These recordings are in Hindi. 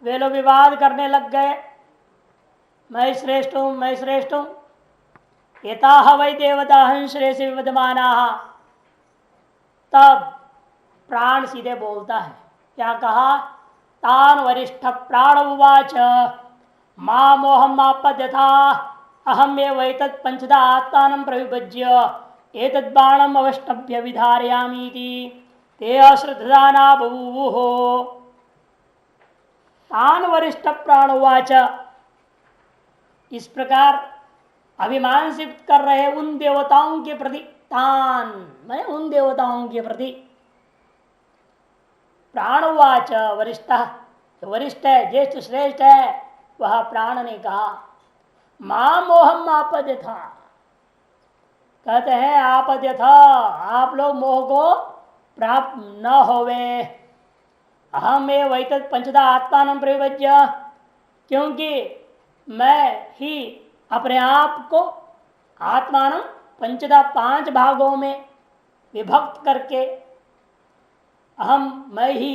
वे लोग विवाद करने लग गए, मैं श्रेष्ठ हूं, मैं श्रेष्ठ हूं। एताह वै देवता हंश्रेष विवदमाना। तब प्राण सीधे बोलता है, क्या कहा? तान वरिष्ठ प्राण उवाच मां मोहम आपद्यथा अहम ये वैतत् पंचदा आत्मानं प्रविभज्य एतद् बाणम् अवष्टभ्य विधारयामीति ते अश्रद्धाना बभूवुः। तान वरिष्ठ प्राण उवाच, इस प्रकार अभिमान से कर रहे उन देवताओं के प्रति, तान मैं उन देवताओं के प्रति, प्राणवाच वरिष्ठ, वरिष्ठ है, ज्येष्ठ श्रेष्ठ है, वह प्राण ने कहा मां मोहम आपद्य था, कहते हैं आपद्य था, आप लोग मोह को प्राप्त न होवे। अहम ये वैतत् पंचदा आत्मान प्रविभज्य, क्योंकि मैं ही अपने आप को आत्मान पंचदा 5 भागों में विभक्त करके, अहम मैं ही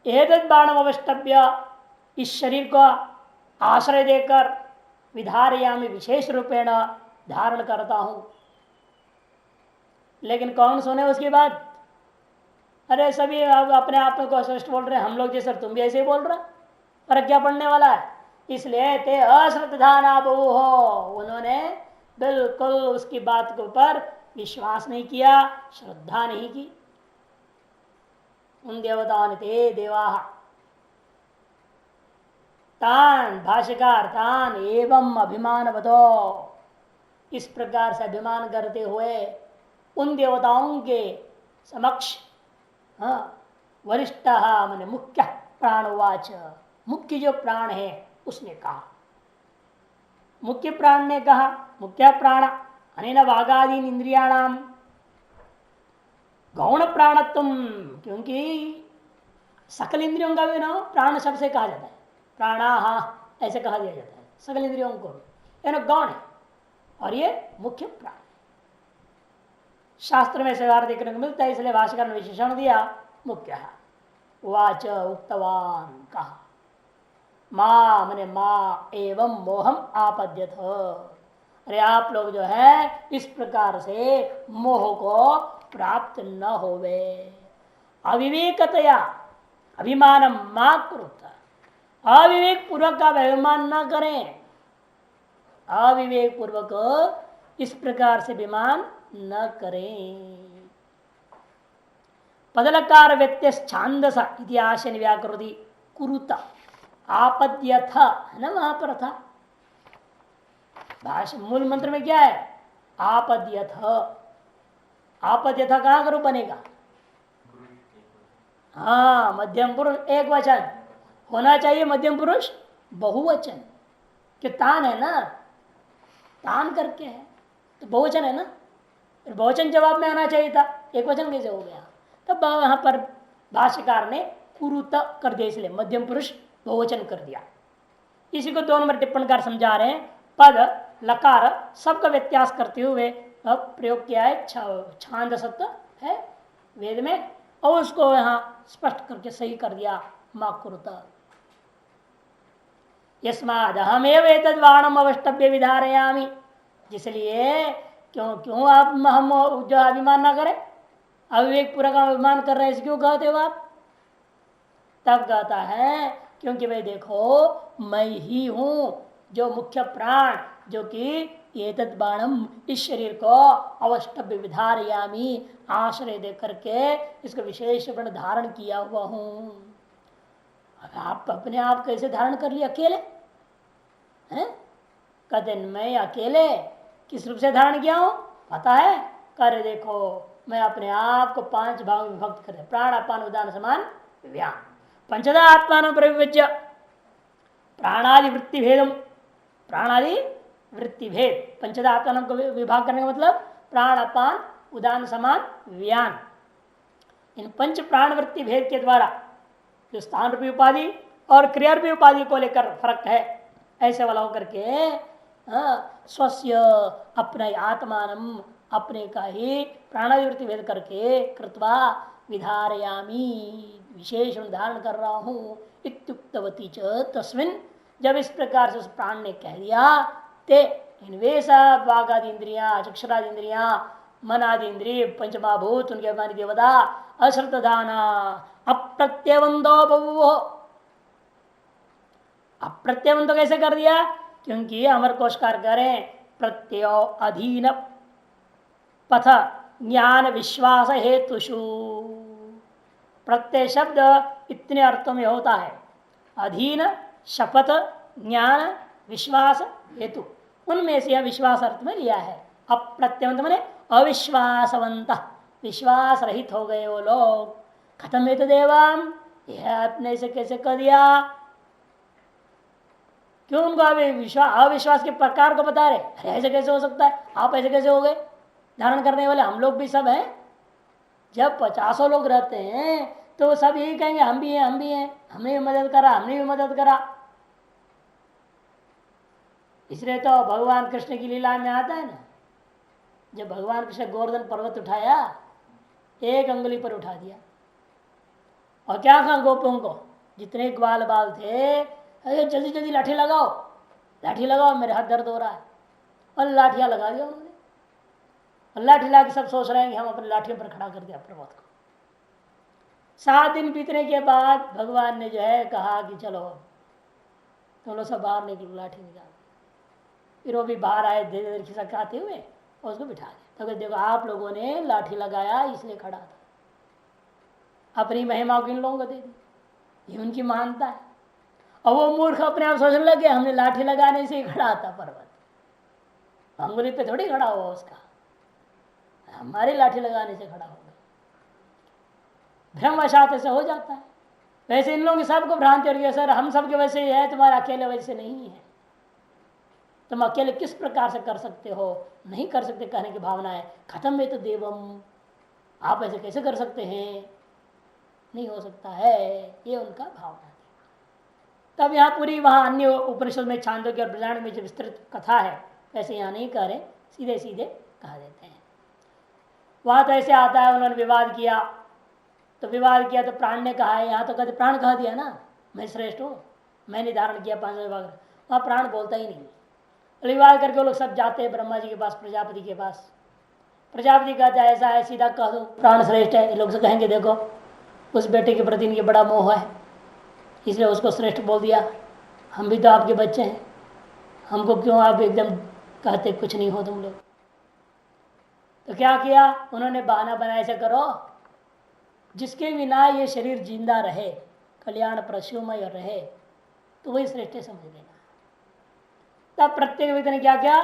एतद् बाणम अवष्टभ्य, इस शरीर को आश्रय देकर विधारयामि, विशेष रूपेण धारण करता हूं। लेकिन कौन सुने उसकी बात? अरे सभी अब अपने आप को श्रेष्ठ बोल रहे हैं, हम लोग जैसे तुम भी ऐसे ही बोल रहे, पर क्या पढ़ने वाला है? इसलिए ते अश्रद्धाना बहु हो, उन्होंने बिल्कुल उसकी बात के ऊपर विश्वास नहीं किया, श्रद्धा नहीं की। उन देवताओं ने ते देवा, तान भाष्यकार तान एवं अभिमान बतो, इस प्रकार से अभिमान करते हुए उन देवताओं के समक्ष वरिष्ठ माने मुख्य प्राणवाच, मुख्य जो प्राण है उसने कहा, मुख्य प्राण ने कहा, मुख्य प्राण अनेन वागादीन इंद्रियाणाम गौण प्राणत्व, क्योंकि सकल इंद्रियों का भी ना प्राण शब्द से कहा जाता है, प्राणा ऐसे कहा दिया जाता है सकल इंद्रियों को, यानी गौण है, और ये मुख्य प्राण। शास्त्र में व्यवहार देखने को मिलता है, इसलिए भाष्यकार ने विशेषण दिया मुख्य। वाच उक्तवान, कहा मां मने मां एवं मोहम आपद्यथ, अरे आप लोग जो है इस प्रकार से मोह को प्राप्त न होवे। अविवेकतया अभिमान मां कुरुत, अविवेक पूर्वक का अभिमान न करें, अविवेक पूर्वक इस प्रकार से अभिमान न करें। पदलकार व्यत्यछांदस इतिहास व्याकृति कुरुत आपद्यथ, है ना, वहां पर था भाषा मूल मंत्र में क्या है? आपद्यथ। आपद्यथ कहां करो बनेगा? हाँ, मध्यम पुरुष एक वचन होना चाहिए, मध्यम पुरुष बहुवचन, कि तान है ना, तान करके है तो बहुवचन है ना, बहुवचन जवाब में आना चाहिए था, एक वचन कैसे हो गया? तब वहां पर भाष्यकार ने कुरुत कर दिया, इसलिए मध्यम पुरुष बहुवचन कर दिया। इसी को 2 नंबर टिप्पणकार समझा रहे हैं, पद लकार सबका व्यत्यास करते हुए प्रयोग किया है, छांद सत्य है वेद में, और उसको यहां स्पष्ट करके सही कर दिया, मां कुरुत। यस्माद अहमेव एतद् बाणम अवष्टभ्य विधारयामि, इसलिए क्यों आप हम जो अभिमान ना करें, अविवेक पूरा का अभिमान कर रहे हैं, क्यों कहते हो आप? तब कहता है क्योंकि भाई देखो मैं ही हूं जो मुख्य प्राण, जो कि एतद् बाणम इस शरीर को अवष्टभ्य विधारयामि, आश्रय दे करके इसको विशेष धारण किया हुआ हूं। आप अपने आप कैसे धारण कर लिया अकेले हैं? कहते मैं अकेले किस रूप से धारण किया हूं पता है? कर देखो मैं अपने आप को 5 भाग में विभक्त कर, प्राण अपान उदान समान व्यान, पंचदा आत्मान प्रविभज्य, प्राणादि वृत्ति भेदम, प्राणादि वृत्ति भेद, पंचदा आत्मान को विभाग करने का मतलब प्राण अपान उदान समान व्यान, इन 5 प्राण वृत्ति भेद के द्वारा जो स्थान रूपी उपाधि और क्रिया रूपी उपाधि को लेकर फर्क है, ऐसे वाला होकर के स्वस्य अपने आत्मान अपने का ही प्राणादिवृत्ति भेद करके कृत्वा विधारयामी, विशेष धारण कर रहा हूं। इत्युक्तवती च तस्मिन, जब इस प्रकार से उस प्राण ने कह दिया, ते वे सब वागादि इंद्रिया, चक्षुरादि इंद्रिया, मन आदि इंद्रिय, पंचमाभूत, उनके अभिमानी देवता अश्रद्धाना अप्रत्यवंदो बभूव। अप्रत्यवंतो कैसे कर दिया? क्योंकि अमर कोशकार करें प्रत्ययो अधीन पथ ज्ञान विश्वास हेतुषु। प्रत्यय शब्द इतने अर्थों में होता है, अधीन, शपथ, ज्ञान, विश्वास, हेतु, उनमें से यह विश्वास अर्थ में लिया है। अप्रत्यवंत माने अविश्वासवंत, विश्वास रहित हो गए वो लोग। खत्म है तो देवम, यह आपने से कैसे कर दिया? क्यों उनको अविश्वास के प्रकार को बता रहे? अरे ऐसे कैसे हो सकता है, आप ऐसे कैसे हो गए? धारण करने वाले हम लोग भी सब हैं। जब 50 लोग रहते हैं तो सब यही कहेंगे हम भी हैं, हम भी हैं, हमने भी मदद करा, हमने भी मदद करा। इसलिए तो भगवान कृष्ण की लीला में आता है ना, जब भगवान कृष्ण गोवर्धन पर्वत उठाया, एक अंगुली पर उठा दिया और क्या कहा गोपों को, जितने ग्वाल बाल थे, अरे जल्दी जल्दी लाठी लगाओ, लाठी लगाओ, मेरे हाथ दर्द हो रहा है। और लाठियां लगा दिया उन्होंने। और लाठी ला के सब सोच रहे हैं कि हम अपनी लाठियों पर खड़ा कर दिया पर्वत को। 7 दिन बीतने के बाद भगवान ने जो है कहा कि चलो तुम लोग सब बाहर निकलो, लाठी निकाल। फिर वो भी बाहर आए धीरे धीरे खिसकाते हुए और उसको बिठा दिया। तो देखो आप लोगों ने लाठी लगाया इसलिए खड़ा था, अपनी महिमा को इन लोगों को दे दी, ये उनकी महानता है। और वो मूर्ख अपने आप सोचने लगे हमने लाठी लगाने से ही खड़ा था पर्वत, अंगुली पे थोड़ी खड़ा हुआ उसका, हमारी लाठी लगाने से खड़ा हो गया। भ्रमवशात ऐसे हो जाता है। वैसे इन लोगों की सबको भ्रांति हो रही है, सर हम सबके वैसे ही है, तुम्हारे अकेले वैसे नहीं है। तुम अकेले किस प्रकार से कर सकते हो? नहीं कर सकते कहने की भावना है। खत्म है तो देवम, आप ऐसे कैसे कर सकते हैं? नहीं हो सकता है, ये उनका भावना है। तब यहाँ पूरी वहाँ अन्य उपनिषद में छांदोग्य और बृहदारण्यक में जो विस्तृत कथा है, वैसे यहाँ नहीं कह रहे, सीधे सीधे कह देते हैं। वहां तो ऐसे आता है, उन्होंने विवाद किया तो प्राण ने कहा है, यहाँ तो कहते प्राण कह दिया ना, मैं श्रेष्ठ हूँ, मैंने धारण किया 5 विभाग। वहाँ प्राण बोलता ही नहीं। विवाद करके वो लोग सब जाते हैं ब्रह्मा जी के पास, प्रजापति के पास। प्रजापति कहता है ऐसा है, सीधा कह दो प्राण श्रेष्ठ है। लोग से कहेंगे देखो उस बेटे के प्रति इनके बड़ा मोह है, इसलिए उसको श्रेष्ठ बोल दिया। हम भी तो आपके बच्चे हैं, हमको क्यों आप एकदम कहते कुछ नहीं हो तुम लोग? तो क्या किया उन्होंने? बहाना बनाया, ऐसे करो जिसके बिना ये शरीर जिंदा रहे, कल्याण प्रसूमय रहे, तो वही श्रेष्ठ समझ लेना। तब प्रत्येक व्यक्ति ने क्या किया?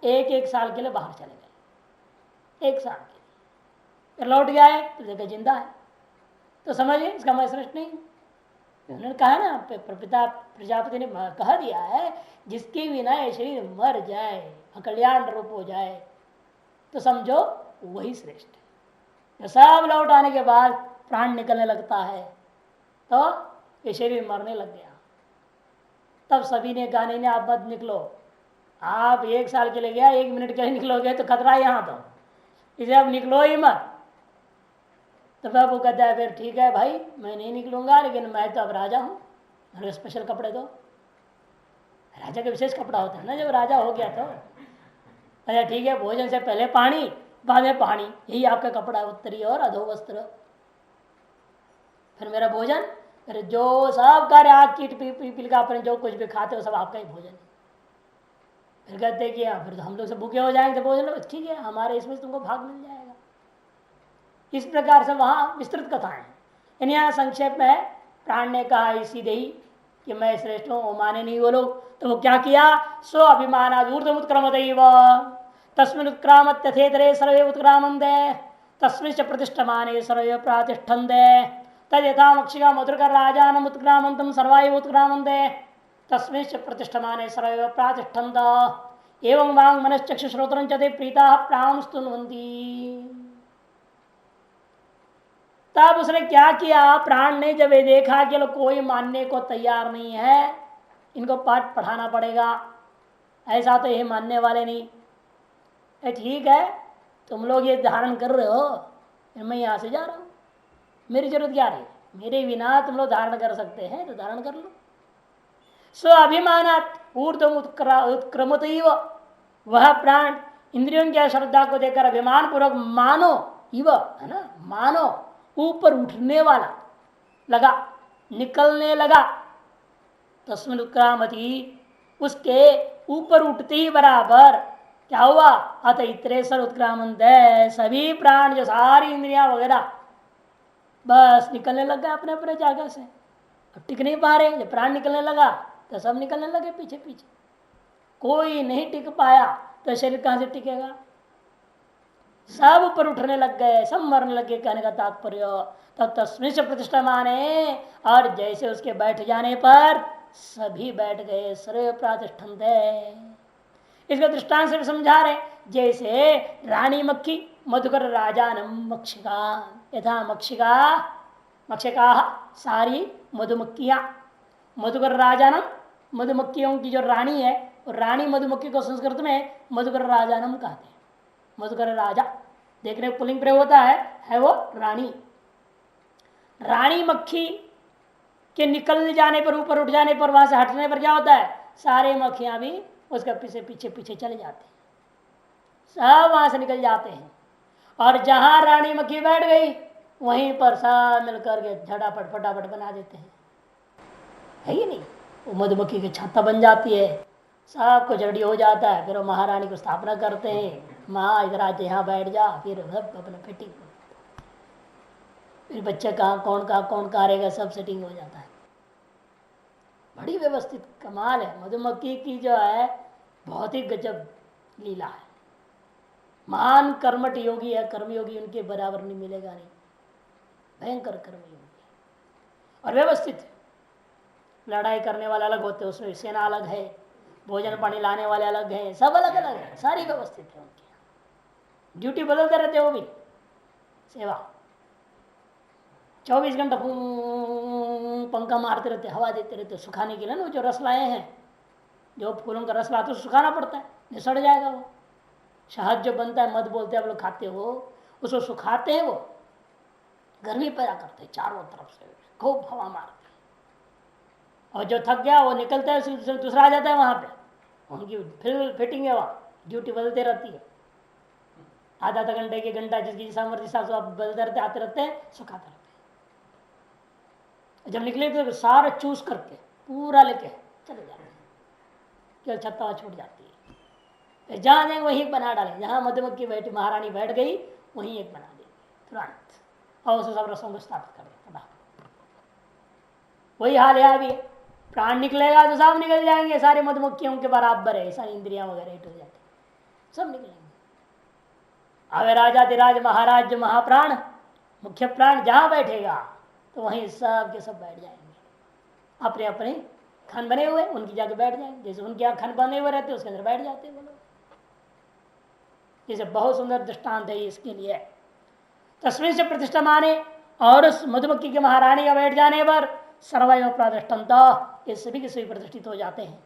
1-1 साल के लिए बाहर चले गए, 1 साल के लिए। फिर लौट गए तो देखा जिंदा है, तो समझिए इसका मैं श्रेष्ठ नहीं। उन्होंने कहा ना, पिता प्रजापति ने कह दिया है जिसके बिना ये शरीर मर जाए, अकल्याण रूप हो जाए, तो समझो वही श्रेष्ठ है। सब लौट आने के बाद प्राण निकलने लगता है तो ये शरीर मरने लग गया। तब सभी ने कहा नहीं आप मत निकलो, आप 1 साल के लिए गया, 1 मिनट के लिए निकलोगे तो खतरा है यहाँ, तो इसे अब निकलो ही मत। तो बाबू कहता है फिर ठीक है भाई मैं नहीं निकलूंगा, लेकिन मैं तो अब राजा हूँ, मेरे स्पेशल कपड़े दो। राजा का विशेष कपड़ा होता है ना जब राजा हो गया तो। अच्छा ठीक है, भोजन से पहले पानी, बाद में पानी, यही आपका कपड़ा है, उत्तरी और अधो वस्त्र। फिर मेरा भोजन, फिर जो सब कार्य आग कीट पिलका अपने जो कुछ भी खाते हो सब आपका ही भोजन। फिर कहते कि फिर तो हम लोग सब भूखे हो जाएंगे, तो भोजन ठीक है हमारे इसमें तुमको भाग मिल जाएगा। इस प्रकार से वहाँ विस्तृत कथाएं। यानी यहाँ संक्षेप में है, प्राण ने कहा सीधे ही कि मैं श्रेष्ठ हूँ, वो माने नहीं वो लोग। तो वो क्या किया? स्व अभिमान ऊर्ध्वमुत्क्रमदैव तस्मिन् उत्क्रामत्यथेतरे सर्वे उत्क्रामन्ते तस्मिंश्च प्रतिष्ठमाने सर्वे प्रातिष्ठन्ते तद यथा मक्षिका मधुरकर राजानम् उत्क्रामन्तं सर्वा एव उत्क्रामन्ते तस्मिंश्च प्रतिष्ठमाने सर्वे प्रातिष्ठन्त एवं वांग मनश्चक्षु श्रोत्रं च ते प्रीताः प्राणं स्तुन्वन्ति। तब उसने क्या किया? प्राण ने जब ये देखा कि लोग कोई मानने को तैयार नहीं है, इनको पाठ पढ़ाना पड़ेगा, ऐसा तो ये मानने वाले नहीं है। ठीक है तुम लोग ये धारण कर रहे हो, मैं यहां से जा रहा हूं, मेरी जरूरत क्या रही, मेरे बिना तुम लोग धारण कर सकते हैं तो धारण कर लो। स्व अभिमानात ऊर्ध्व उत्क्रमत वह प्राण इंद्रियों की श्रद्धा को देकर अभिमान पूर्वक मानो इव, है ना, मानो ऊपर उठने वाला लगा, निकलने लगा। तस्मिन् उत्क्रामति, उसके ऊपर उठते ही बराबर क्या हुआ, अत इतरेसर उत्क्रामंत, सभी प्राण जो सारी इंद्रियां वगैरह बस निकलने लग गए अपने अपने जगह से। अब टिक नहीं पा रहे, जब प्राण निकलने लगा तो सब निकलने लगे पीछे पीछे। कोई नहीं टिक पाया तो शरीर कहां से टिकेगा, सब ऊपर उठने लग गए, सब मरने लगे, कहने का तात्पर्य। तब तस्मिन् से प्रतिष्ठा माने, और जैसे उसके बैठ जाने पर सभी बैठ गए, सर्व प्रातिष्ठन्त है। इसको दृष्टांत से समझा रहे, जैसे रानी मक्खी मधुकर राजानम मक्षिका, यथा मक्षिका मक्षिका सारी मधुमक्खियां, मधुकर राजानम मधुमक्खियों की जो रानी है, रानी मधुमक्खी को संस्कृत में मधुकर राजानम कहते हैं। मधुकर राजा देखने पुलिंग प्रयोग होता है वो रानी। रानी मक्खी के निकल जाने पर, ऊपर उठ जाने पर, वहां से हटने पर क्या होता है, सारे मक्खियां भी उसके पीछे पीछे पीछे चले जाते हैं, सब वहां से निकल जाते हैं। और जहां रानी मक्खी बैठ गई वहीं पर सब मिलकर के झटापट फटाफट बना देते हैं, है ही नहीं। वो मधुमक्खी की छत्ता बन जाती है, सब कुछ रेडी हो जाता है, फिर वो महारानी को स्थापना करते हैं, माँ इधर आज यहाँ बैठ जा, फिर अपना फिटिंग, फिर बच्चे कहाँ कौन कहाँ रहेगा, सब सेटिंग हो जाता है। बड़ी व्यवस्थित कमाल है मधुमक्खी की जो है, बहुत ही गजब लीला है। महान कर्मठ योगी है, कर्मयोगी उनके बराबर नहीं मिलेगा, नहीं, भयंकर कर्मयोगी और व्यवस्थित। लड़ाई करने वाले अलग होते हैं, उसमें सेना अलग है, भोजन पानी लाने वाले अलग हैं, सब अलग अलग है, सारी व्यवस्थित है उनकी। ड्यूटी बदलते रहते हो भी, सेवा 24 घंटा पंखा मारते रहते, हवा देते रहते, सुखाने के लिए ना। जो रस लाए हैं, जो फूलों का रस लाते तो सुखाना पड़ता है, नहीं सड़ जाएगा वो। शहद जो बनता है, मध बोलते हैं, आप लोग खाते हो, उसको सुखाते हैं, वो गर्मी पैदा करते हैं चारों तरफ से, खूब हवा मारते हैं, और जो थक गया वो निकलता है, दूसरा आ जाता है वहां पे, उनकी फिर फिटिंग है, वहाँ ड्यूटी बदलते रहती है, आधा आधा घंटे के घंटा जिसकी सामर्थ्य हिसाब से बदलते रहते, आते रहते हैं, सुखाते रहते हैं। जब निकले तो सारा चूस करके पूरा लेके चले जाते हैं, केवल छत्ता छूट जाती है। जहां जाएंगे वहीं बना डाले, जहां मधुमक्खी बैठी महारानी बैठ गई वहीं एक बना देगी तुरंत, और उसे सब रसों को स्थापित कर देता। वही हाल है अभी, प्राण निकलेगा तो सब निकल जाएंगे, सारे मधुमक्खियों के बराबर है, सारी इंद्रियां वगैरह हिट हो जाती, सब निकलेंगे। अवे राजाधिराज महाराज जो महाप्राण मुख्य प्राण जहां बैठेगा तो वहीं सब के सब बैठ जाएंगे, अपने अपने खन बने हुए उनकी जगह बैठ जाएंगे, जैसे उनके यहाँ खन बने हुए रहते उसके अंदर बैठ जाते हैं वो लोग। जैसे बहुत सुंदर दृष्टांत है इसके लिए। तस्वीर से प्रतिष्ठा माने, और उस मधुमक्खी के महारानी का बैठ जाने पर सर्वैव प्रातिष्ठन्ता, ये सभी के सभी प्रतिष्ठित हो जाते हैं।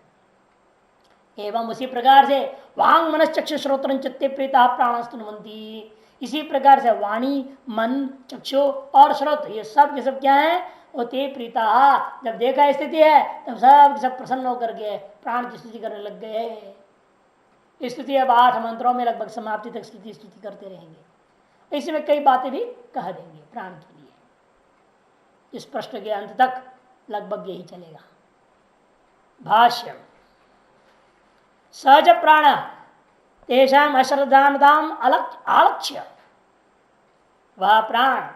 एवं उसी प्रकार से वांग मनस चक्षु श्रोत्र चित्ते प्रीता प्राणस्तुन्वन्ति, इसी प्रकार से वाणी मन चक्षु और श्रोत ये सब के सब क्या है, वो ते प्रीता, जब देखा स्थिति है तब सब प्रसन्न होकर के प्राण की स्तुति करने लग गए। स्तुति अब 8 मंत्रों में लगभग समाप्ति तक स्तुति करते रहेंगे। इसमें कई बातें भी कह देंगे प्राण के लिए, इस प्रश्न के अंत तक लगभग यही चलेगा। भाष्य सहज प्राण तेषाम अश्रद्धानताम आलक्ष्य, वह प्राण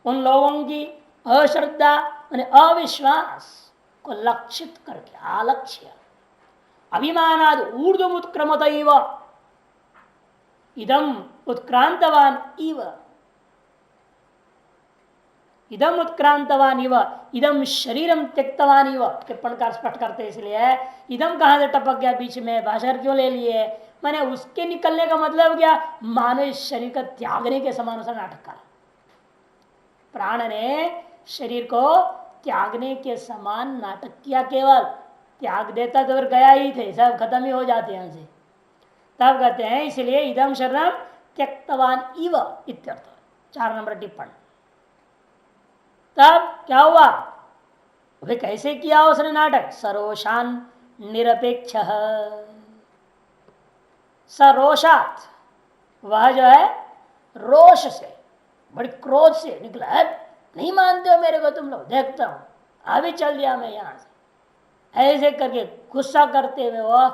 उन लोगों की अश्रद्धा अविश्वास को लक्षित करके, आलक्ष्य अभिमानाद ऊर्ध्व उत्क्रमत इदम उत्क्रांतवान इव, इदम उत्क्रांतवान इव, इदम शरीरम त्यक्तवान इव, टिप्पणकार स्पष्ट करते हैं। इसलिए इदम कहां से टपक गया बीच में, भाषा क्यों ले लिए, मैंने उसके निकलने का मतलब क्या, मानो इस शरीर का त्यागने के समान सा नाटक करा। प्राण ने शरीर को त्यागने के समान नाटक किया, केवल त्याग देता तो फिर गया ही थे, सब खत्म ही हो जाते यहां से। तब कहते हैं इसलिए इदम शरीरम त्यक्तवान इव इत्यर्थ। 4 नंबर टिप्पणी, तब क्या हुआ, वे कैसे किया उसने नाटक, सरोशान निरपेक्ष, सरोषात, वह जो है रोष से, बड़ी क्रोध से निकला है, नहीं मानते हो मेरे को तुम लोग, देखता हूं अभी चल दिया मैं यहां से, ऐसे करके गुस्सा करते हुए वो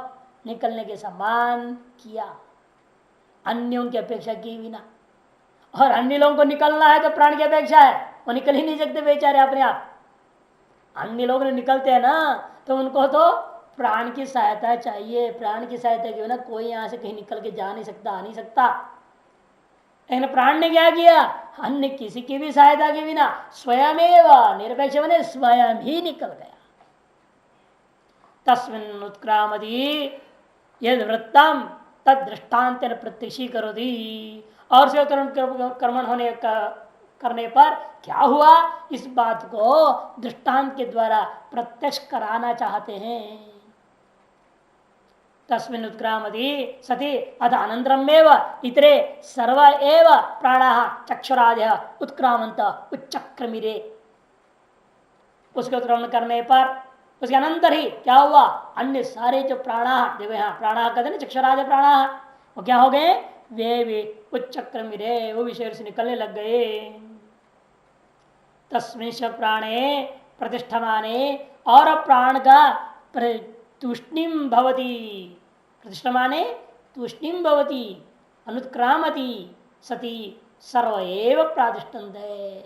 निकलने के समान किया, अन्य उनकी अपेक्षा की बिना। और अन्य लोगों को निकलना है तो प्राण की अपेक्षा है, वो निकल ही नहीं सकते बेचारे अपने आप। अन्य लोग निकलते हैं ना तो उनको तो प्राण की सहायता चाहिए, प्राण की सहायता के बिना कोई यहां से कहीं निकल के जा नहीं सकता, आ नहीं सकता। लेकिन प्राण ने क्या किया, अन्य किसी की भी सहायता के बिना स्वयं निरपेक्ष बने स्वयं ही निकल गया। तस्मिन् उत्क्रामति यद वृत्तम तद दृष्टान्त प्रत्यक्षी करो दी, और से कर्मण होने का करने पर क्या हुआ, इस बात को दृष्टांत के द्वारा प्रत्यक्ष कराना चाहते हैं। तस्मिन् उत्क्रामति सति अथ अनंतरमेव इतरे सर्व एव प्राणाः चक्षुरादय उत्क्रामंत उच्चक्रमिरे, उसके उत्क्रमण करने पर उसके अनंतर ही क्या हुआ, अन्य सारे जो प्राणाः, देखो यहाँ प्राणाः कहते हैं चक्षुरादय प्राणाः, वो क्या हो गए, वे उच्चक्रमिरे, वो विषय से निकलने लग गए। तस्मिंश प्राणे प्रतिष्ठमाने, और प्राण का तूष्णिम भवती, प्रतिष्ठमाने तूष्णिम भवती अनुत्क्रामती सती सर्वएव प्रातिष्ठन्त है।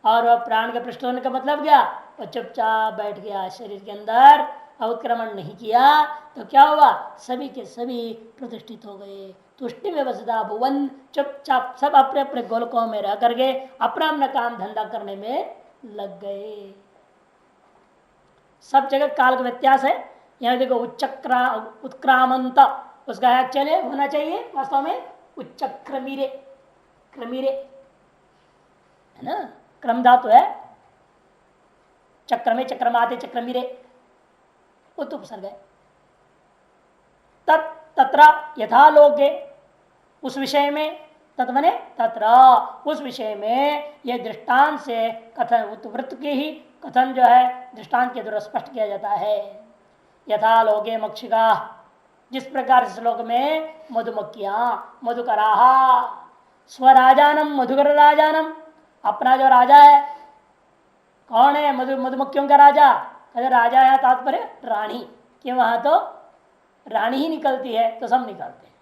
और वह प्राण के पृष्ठ होने का मतलब क्या, वह चुपचाप बैठ गया शरीर के अंदर, उत्क्रमण नहीं किया तो क्या हुआ, सभी के सभी प्रतिष्ठित हो गए, तुष्टि व्यवस्था भुवन, चुपचाप सब अपने अपने गोलकों में रह करके अपना अपना काम धंधा करने में लग गए। सब जगह काल का व्यत्यास है। यहाँ देखो उत्क्रामंत, उसका चले होना चाहिए वास्तव में उच्चक्रमीरे, क्रमीरे है ना, क्रम धातु है, चक्र में चक्रमाते चक्रमीरे, उपसर्ग है। तत्र यथालोके, उस विषय में, तत्वने तत्र उस विषय में, यह दृष्टांत से कथन वृत्त की ही कथन जो है दृष्टांत के द्वारा स्पष्ट किया जाता है। यथालोके मक्षिका, जिस प्रकार श्लोक में मधुमक्खियां मधुकराहा स्वराजानम मधुकर राजानम, अपना जो राजा है कौन है, मधुमक्खियों का राजा, कहते राजा है तात्पर्य रानी, कि वहां तो रानी ही निकलती है तो सब निकलते हैं।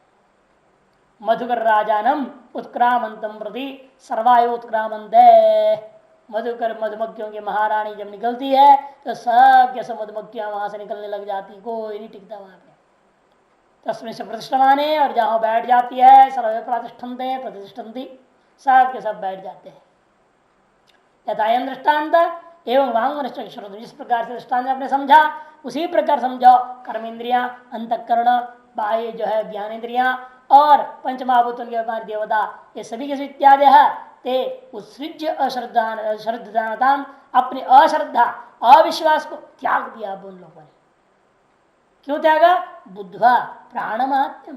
मधुकर राजानम उत्क्रामंतम प्रति सर्वायु उत्क्रामंत, मधुकर मधुमक्खियों की महारानी जब निकलती है तो सब के सब मधुमक्खियां वहां से निकलने लग जाती, कोई नहीं टिकता वहां पे। तस्में से प्रतिष्ठमाने, और जहां बैठ जाती है सर्वे प्रतिष्ठन्ते प्रतिष्ठन्ति, सब के सब बैठ जाते हैं। यथायन दृष्टान्त एवं वांग श्रोत, जिस प्रकार से दृष्टांत आपने समझा उसी प्रकार समझो कर्मेंद्रिया, अंतःकरण, बाह्य जो है ज्ञानेन्द्रिया और पंचमहाभूतों के व्यापार देवता, ये सभी के इत्यादि है ते उत्सृज्य अश्रद्धानता, अपनी अश्रद्धा अविश्वास को त्याग दिया उन लोगों ने। क्यों त्यागा, बुद्धवा प्राण महात्म्यम,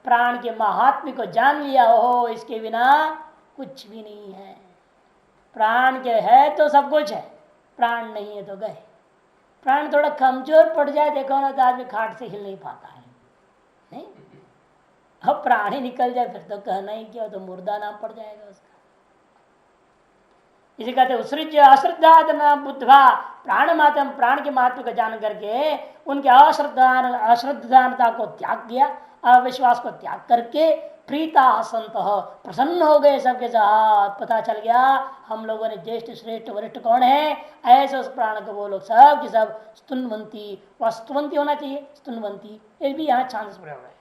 प्राण के महात्म्य को जान लिया, हो इसके बिना कुछ भी नहीं है, प्राण के है तो सब कुछ है, प्राण नहीं है तो गए। प्राण थोड़ा कमजोर पड़ जाए देखो ना तो आदमी खाट से हिल नहीं पाता है, नहीं, अब प्राण ही निकल जाए फिर तो कहना ही क्या, तो मुर्दा नाम पड़ जाएगा उसका। इसे कहते उत्सृज्य अश्रद्धा बुद्धवा प्राण मातम, प्राण के महत्व को जान करके उनके अश्रद्धानता को त्याग किया, अविश्वास को त्याग करके प्रीता संत प्रसन्न हो गए सबके साथ, पता चल गया हम लोगों ने ज्येष्ठ श्रेष्ठ वरिष्ठ कौन है, ऐसे उस प्राण को वो लोग सब की सब स्तुन्वंती, वह स्तुवंती होना चाहिए, स्तुन्वंती, ये भी यहाँ छांद प्रयोग है,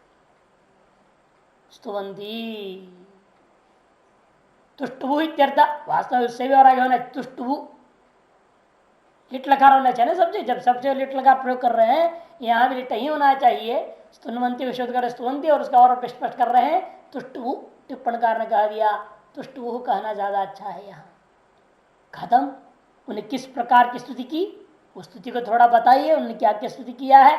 स्तुवंती तुष्टभु इत्यर्थ, वास्तव में उससे भी और आगे होना है तुष्टभु, लिट लकार होना चाहिए ना सबसे, जब सबसे लिट लकार प्रयोग कर रहे हैं यहाँ भी लिट ही होना चाहिए। स्तुन्वंती को शुद्ध कर स्तुवंती, और उसका और स्पष्ट कर रहे हैं तुष्टभु, टिप्पणकार ने कह दिया तुष्टभु कहना ज्यादा अच्छा है। यहाँ खत्म, उन्हें किस प्रकार की स्तुति की, उस स्तुति को थोड़ा बताइए, उन्होंने क्या क्या स्तुति किया है।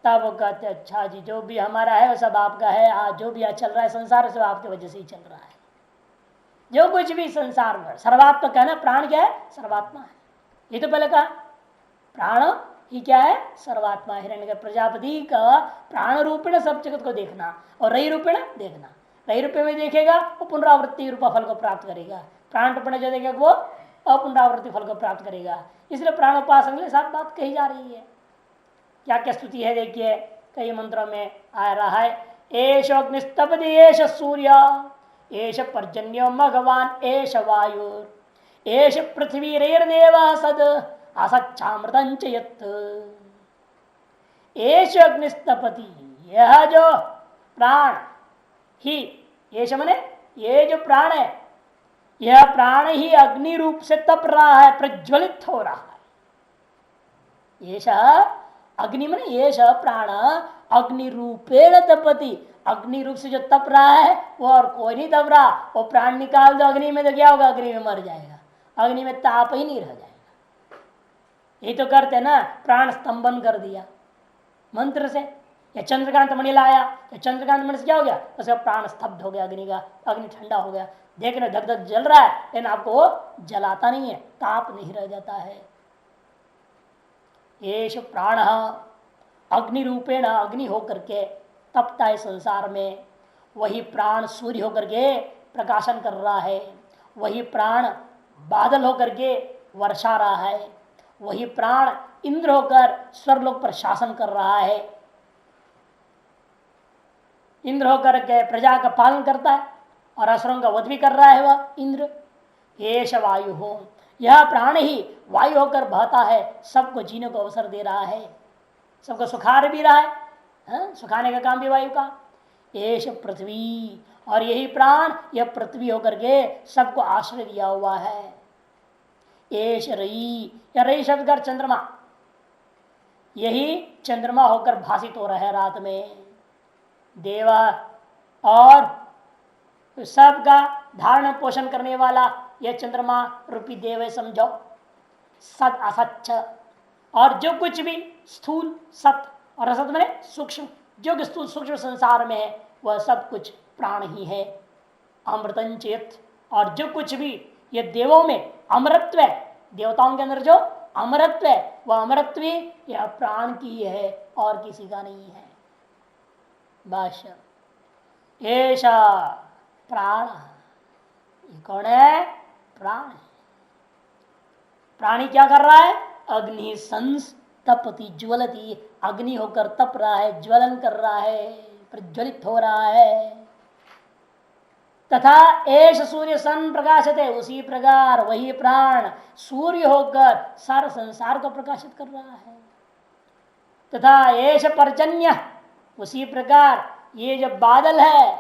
तब वो कहते अच्छा जी जो भी हमारा है वो सब आपका है, आज जो भी आज चल रहा है संसार सब आपकी वजह से ही चल रहा है, जो कुछ भी संसार में सर्वात्मा कहना, प्राण क्या है? सर्वात्मा है। ये तो पहले कहा प्राण ही क्या है? सर्वात्मा। हिरण्य प्रजापति का प्राण रूपेण सब जगत को देखना और रही रूपेण देखना। रही रूपे में देखेगा वो पुनरावृत्ति रूपा फल को प्राप्त करेगा, प्राण रूपेण जो देखेगा वो अपुनरावृत्ति फल को प्राप्त करेगा। इसलिए प्राणोपासक के साथ बात कही जा रही है। क्या क्या स्तुति है देखिए, कई मंत्रों में आ रहा है, एष अग्निस्तपति एष सूर्य एष पर्जन्यो भगवान एष वायुर एष पृथ्वी रेर्देव सद असच्छामृतंच यत्। एष अग्निस्तपति, यह जो प्राण ही, एष मने ये जो प्राण है, यह प्राण ही अग्नि रूप से तप रहा है, प्रज्वलित हो रहा है। एष अग्नि मने एष प्राण अग्नि रूपेण तपति, अग्नि रूप से जो तप रहा है वो और कोई नहीं तप रहा। वो प्राण निकाल दो अग्नि में तो क्या होगा? अग्नि में मर जाएगा, अग्नि में ताप ही नहीं रह जाएगा। ये तो करते ना, प्राण स्तंभन कर दिया मंत्र से। या चंद्रकांत मणि लाया तो चंद्रकांत मणि से क्या हो गया? उसका प्राण स्तब्ध हो गया, अग्नि का, अग्नि ठंडा हो गया। देख रहे धक धक जल रहा है लेकिन आपको वो जलाता नहीं है, ताप नहीं रह जाता है। येष प्राण अग्नि रूपेण, अग्नि होकर के तपता है संसार में। वही प्राण सूर्य होकर के प्रकाशन कर रहा है, वही प्राण बादल होकर के वर्षा रहा है, वही प्राण इंद्र होकर स्वर्गलोक पर शासन कर रहा है, इंद्र होकर के प्रजा का पालन करता है और असुरों का वध भी कर रहा है वह इंद्र। येष वायु हो, यह प्राण ही वायु होकर बहता है, सबको जीने को अवसर दे रहा है, सबको सुखा भी रहा है, सुखाने का काम भी वायु का। येष पृथ्वी, और यही प्राण यह पृथ्वी होकर के सबको आश्रय दिया हुआ है। येष रई, या रई शब्द कर चंद्रमा, यही चंद्रमा होकर भाषित हो रहा है रात में। देवा, और सबका धारण पोषण करने वाला यह चंद्रमा रूपी देव है समझो। सत असच्छ, और जो कुछ भी स्थूल सत और असत में सूक्ष्म, जो कि स्थूल सूक्ष्म संसार में है वह सब कुछ प्राण ही है। अमृतंचेत, और जो कुछ भी ये देवों में अमरत्व है, देवताओं के अंदर जो अमरत्व है वह अमरत्व यह प्राण की है और किसी का नहीं है। भाष्य, ऐसा प्राण, ये कौन है? प्राण है। प्राणी क्या कर रहा है? अग्नि संस्तपति ज्वलती, अग्नि होकर तप रहा है, ज्वलन कर रहा है, प्रज्वलित हो रहा है। तथा एष सूर्य सन प्रकाशते, उसी प्रकार वही प्राण सूर्य होकर सारा संसार को प्रकाशित कर रहा है। तथा एष पर्जन्य, उसी प्रकार ये जो बादल है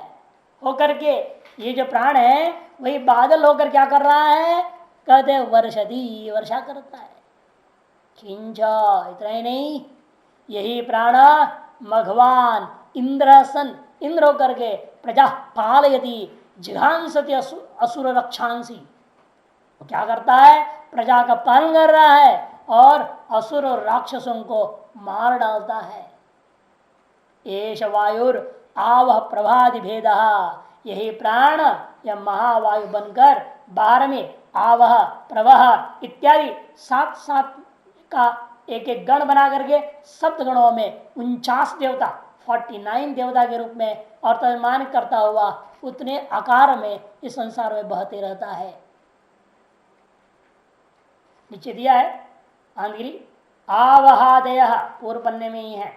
होकर के, ये जो प्राण है वही बादल होकर क्या कर रहा है? कहते वर्षदी, वर्षा करता है। खिंचा, इतना ही नहीं, यही प्राण भगवान इंद्र सन, इंद्र होकर के प्रजा पालयति जिघांसति असुर रक्षांसी, वो क्या करता है? प्रजा का पालन कर रहा है और असुर और राक्षसों को मार डालता है। एष वायुर आवह प्रभादि भेद, यही प्राण यह महावायु बनकर बाहर में आवह प्रवाह इत्यादि सात सात का एक एक गण बना करके सप्त गणों में 49 देवता 49 देवता के रूप में और तर्मान करता हुआ उतने आकार में इस संसार में बहते रहता है। नीचे दिया है आंगिरी, आवहादय पूर्व पन्ने में ही है,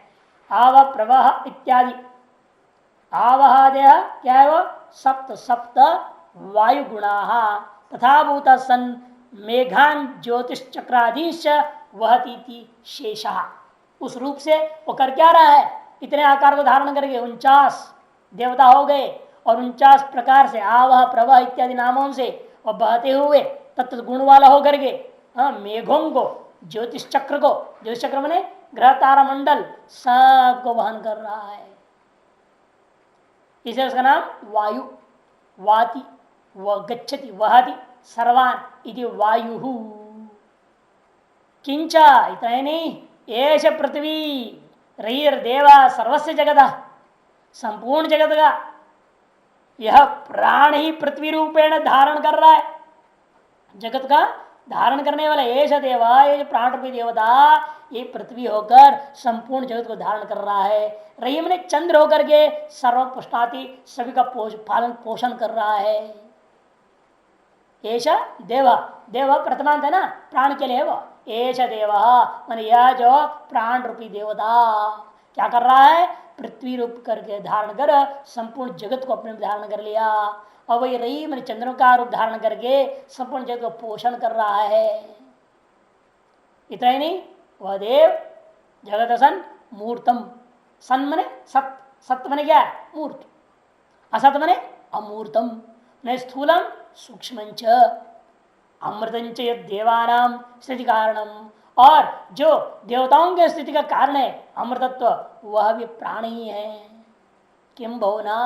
आव प्रवाह इत्यादि। आवहादय क्या है? वो सप्त सप्त वायु गुणा तथा भूत सन मेघान ज्योतिषचक्राधीश वहती शेषा, उस रूप से वो कर क्या रहा है? इतने आकार को धारण करके 49 देवता हो गए और 49 प्रकार से आवह प्रवाह इत्यादि नामों से वह बहते हुए तत्व गुण वाला होकर के मेघों को, ज्योतिष चक्र को, ज्योतिष चक्र माने ग्रह तारा मंडल सबको वहन कर रहा है। इसे उसका नाम वायु, वाति व गच्छति वहति सर्वान इति वायु। किंचा, इतना ही नहीं, एष पृथ्वी रईर देवा सर्वस्य जगत, संपूर्ण जगत का यह प्राण ही पृथ्वी रूपेण धारण कर रहा है, जगत का धारण करने वाला ये देवा, ये जो प्राण रूपी देवता ये पृथ्वी होकर संपूर्ण जगत को धारण कर रहा है। रही मैंने चंद्र होकर के सर्व पुष्टाति सभी का पालन पोषण कर रहा है। एश देव, देव प्रथमांत है ना प्राण के लिए वो, एश देव मान यह जो प्राण रूपी देवता क्या कर रहा है, पृथ्वी रूप करके धारण कर संपूर्ण जगत को अपने में धारण कर लिया। और वही रही मैंने चंद्रों का रूप धारण करके संपूर्ण जगत को पोषण कर रहा है। इतना ही नहीं, वह देव जगत सन मूर्तम, सन मने सत, सत्य मने क्या है मूर्त, असत मने अमूर्तम, न स्थूलम सूक्ष्म अमृतंच देवानाम स्थिति कारणम, और जो देवताओं के स्थिति का कारण है अमृतत्व वह भी प्राण ही है। किम बहुना,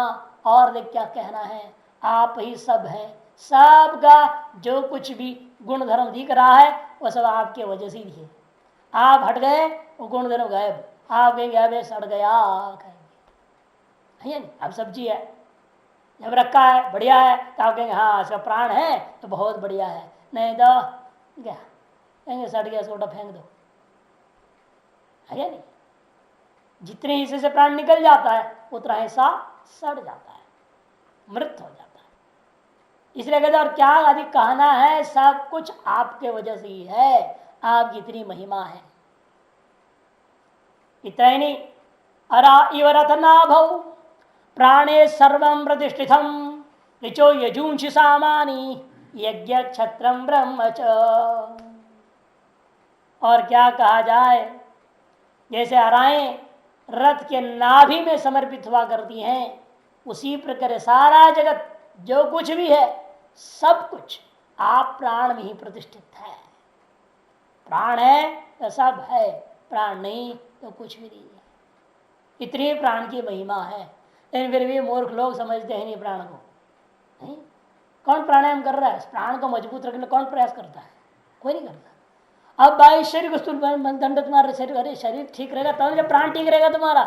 और देख क्या कहना है, आप ही सब है, सबका जो कुछ भी गुण धर्म दिख रहा है वह सब आपके वजह से ही है। आप हट गए वो गुण धर्म गायब, आप गए सड़ गया कहेंगे। अब सब्जी है जब रखा है बढ़िया है तो आप कहेंगे हाँ इसका प्राण है तो बहुत बढ़िया है, नहीं तो क्या कहेंगे सड़ गया सोटा फेंक दो, है या नहीं। जितने हिस्से से प्राण निकल जाता है उतना हिस्सा सड़ जाता है, मृत हो जाता है। इसलिए कहते और क्या अधिक कहना है, सब कुछ आपके वजह से ही है, आपकी इतनी महिमा है। इतना ही नहीं, अरा इव रथनाभौ प्राणे सर्वं प्रतिष्ठितम ऋचो यजूंषि सामानी यज्ञ क्षत्रम ब्रह्म च। और क्या कहा जाए, जैसे अराएं रथ के नाभि में समर्पित हुआ करती हैं, उसी प्रकार सारा जगत जो कुछ भी है सब कुछ आप प्राण में ही प्रतिष्ठित है। प्राण है तो सब है, प्राण नहीं तो कुछ भी नहीं है। इतनी प्राण की महिमा है, लेकिन फिर भी मूर्ख लोग समझते हैं नहीं प्राण को। नहीं, कौन प्राणायाम कर रहा है, प्राण को मजबूत रखने कौन प्रयास करता है, कोई नहीं करता। अब भाई शरीर को दंड तुम्हारे शरीर, अरे शरीर ठीक रहेगा तब जब प्राण ठीक रहेगा तुम्हारा।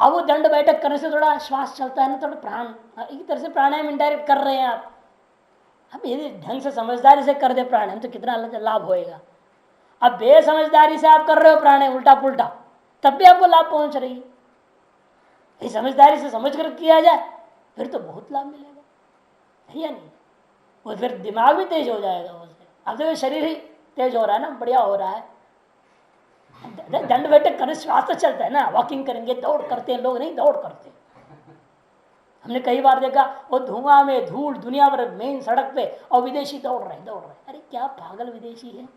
अब वो दंड बैठक करने से थोड़ा श्वास चलता है ना, थोड़ा प्राण एक तरह से प्राणायाम इनडायरेक्ट कर रहे हैं आप। अब यदि ढंग से समझदारी से कर दे प्राणायाम तो कितना लाभ होएगा। अब बेसमझदारी से आप कर रहे हो प्राणायाम उल्टा पुल्टा, तब भी आपको लाभ पहुंच रही है। समझदारी से समझ कर किया जाए फिर तो बहुत लाभ मिलेगा, है या नहीं। वो फिर दिमाग भी तेज हो जाएगा उससे। अब तो शरीर ही तेज हो रहा है ना, बढ़िया हो रहा है। दंड बैठक करने श्वास तो चलता है ना, वॉकिंग करेंगे दौड़ करते हैं लोग, नहीं दौड़ करते। हमने कई बार देखा वो धुआं में धूल दुनिया भर मेन सड़क पे और विदेशी दौड़ रहे। अरे क्या पागल विदेशी है,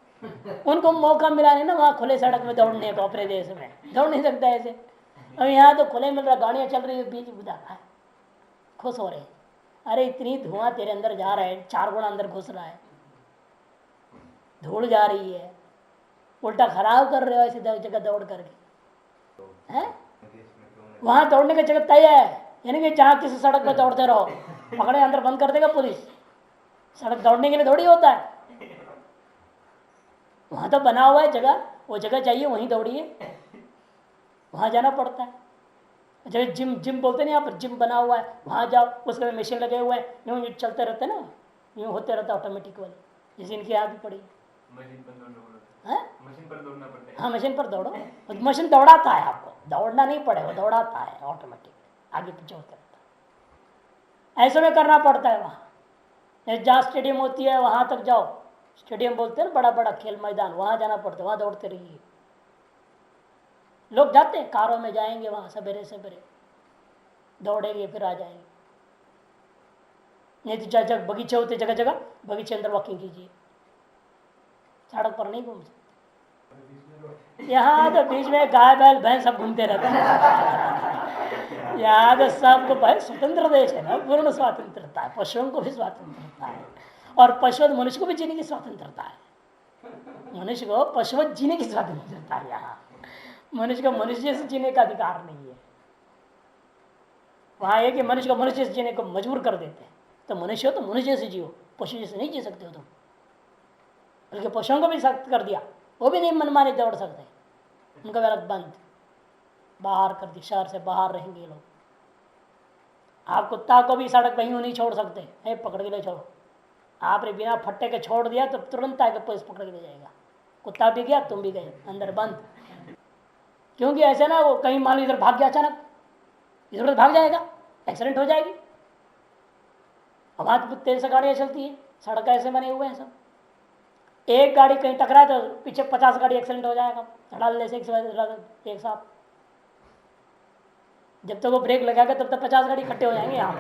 उनको मौका मिला नहीं ना वहाँ खुले सड़क में दौड़ने को, अपने देश में दौड़ नहीं सकता ऐसे। अब यहाँ तो खुले मिल रहा, गाड़ियाँ चल रही है, बीच बुझा रहा है, खुश हो रहे। अरे इतनी धुआं तेरे अंदर जा रहा है, 4 गुना अंदर घुस रहा है, धूल जा रही है, उल्टा खराब कर रहे हो ऐसी जगह दौड़ करके। हैं वहां दौड़ने की जगह तय है, यानी कि जहाँ किसी सड़क पर दौड़ते रहो पकड़े अंदर बंद कर देगा पुलिस। सड़क दौड़ने के लिए थोड़ी होता है, वहां तो बना हुआ है जगह, वो जगह चाहिए वहीं दौड़िए, वहां जाना पड़ता है। जैसे जिम जिम बोलते हैं यहाँ पर, जिम बना हुआ है वहां जाओ, उसके मशीन लगे हुए हैं, यूँ चलते रहते ना, यूँ होते रहता ऑटोमेटिक वाले, जैसे इनकी यहाँ भी पड़ी मशीन पर दौड़ना पड़ता है। हाँ मशीन पर दौड़ो, मशीन दौड़ाता है आपको, दौड़ना नहीं पड़ेगा, दौड़ाता है ऑटोमेटिक, आगे पीछे होते रहता है। ऐसे में करना पड़ता है। वहाँ जहाँ स्टेडियम होती है वहां तक जाओ, स्टेडियम बोलते हैं बड़ा बड़ा खेल मैदान, वहां जाना पड़ता है, वहां दौड़ते रहिए। लोग जाते हैं कारों में जाएंगे वहां सवेरे सवेरे दौड़ेंगे फिर आ जाएंगे। नहीं तो जगह बगीचे होते जगह जगह, बगीचे अंदर वॉकिंग कीजिए, सड़क पर नहीं घूम सकते। यहाँ तो बीच में गाय बैल भैंस सब घूमते रहते हैं। यहाँ तो सबको भाई स्वतंत्र देश है ना, पूर्ण स्वतंत्रता है, पशुओं को भी स्वतंत्रता है, और पशु मनुष्य को भी जीने की स्वतंत्रता है। मनुष्य को पशु जीने की स्वतंत्रता है, यहाँ मनुष्य को मनुष्य से जीने का अधिकार नहीं है। वहां एक मनुष्य को मनुष्य से जीने को मजबूर कर देते हैं, तो मनुष्य हो तो मनुष्य से जियो, पशु जैसे नहीं जी सकते हो तुम। बल्कि पशुओं को भी सख्त कर दिया, वो भी नहीं मनमाने दौड़ सकते, उनका वेलक बंद, बाहर कर दी, शहर से बाहर रहेंगे लोग। आप कुत्ता को भी सड़क कहीं नहीं छोड़ सकते, है पकड़ के ले छोड़ो। आपने बिना फट्टे के छोड़ दिया तो तुरंत आके पुलिस पकड़ के ले जाएगा। कुत्ता भी गया, तुम भी गए, अंदर बंद। क्योंकि ऐसे ना वो कहीं मान लो इधर भाग गया, अचानक इधर भाग जाएगा, एक्सीडेंट हो जाएगी। अब वहां तो तेज से गाड़ियां चलती है, सड़क ऐसे बने हुए हैं सब। एक गाड़ी कहीं टकराए तो पीछे 50 गाड़ी एक्सीडेंट हो जाएगा धड़ाल्ले से एक साथ। जब तक वो ब्रेक लगाएगा तब तक 50 गाड़ी इकट्ठे हो जाएंगे यहाँ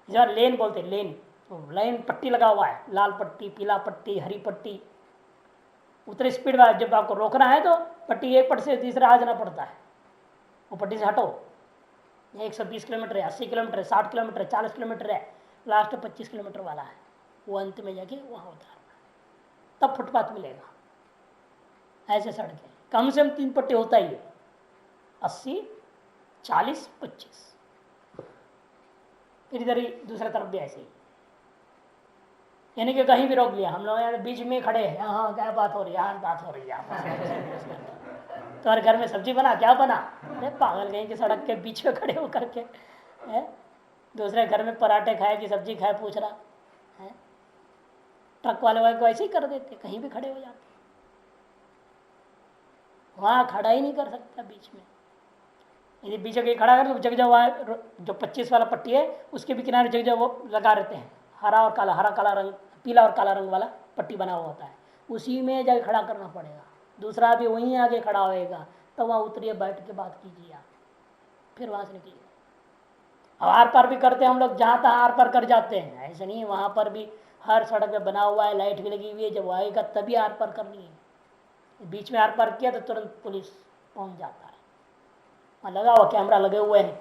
पर। लेन बोलते, लेन, लाइन पट्टी लगा हुआ है, लाल पट्टी, पीला पट्टी, हरी पट्टी। उतनी स्पीड में जब आपको रोकना है तो पट्टी एक पट्टी से तीसरा आ जाना पड़ता है, वो पट्टी से हटो। 120 किलोमीटर है, 80 किलोमीटर है, 60 किलोमीटर है, 40 किलोमीटर है, लास्ट 25 किलोमीटर वाला है, वो अंत में जाके वहाँ उतारना, तब फुटपाथ मिलेगा। ऐसे सड़कें कम से कम 3 पट्टी होता ही है, 80, 40, 25। फिर इधर ही दूसरी तरफ भी ऐसे ही, यानी कि कहीं भी रोक लिया। हम लोग यहाँ बीच में खड़े हैं, हाँ क्या बात हो रही है, यहाँ बात हो रही है। तो हर घर में सब्जी बना, क्या बना? अरे पागल कहीं की सड़क के बीच में खड़े हो करके है? दूसरे घर में पराठे खाए कि सब्जी खाए पूछ रहा है। ट्रक वाले को ऐसे ही कर देते, कहीं भी खड़े हो जाते, वहां खड़ा ही नहीं कर सकता बीच में। यदि बीच में खड़ा कर जगह वहाँ जो 25 वाला पट्टी है उसके भी किनारे जगह वो लगा रहते हैं, हरा और काला, हरा काला रंग, पीला और काला रंग वाला पट्टी बना हुआ होता है, उसी में जाके खड़ा करना पड़ेगा। दूसरा भी वहीं आगे खड़ा होएगा, तो वहाँ उतरिए, बैठ के बात कीजिए आप, फिर वहाँ से निकलिए। अब आर पार भी करते हैं हम लोग, जहाँ तहाँ आर पार कर जाते हैं, ऐसे नहीं। वहाँ पर भी हर सड़क में बना हुआ है, लाइट भी लगी हुई है, जब आएगा तभी आर पार करनी है। बीच में आर पार किया तो तुरंत पुलिस पहुँच जाता है। वहाँ लगा हुआ कैमरा लगे हुए हैं,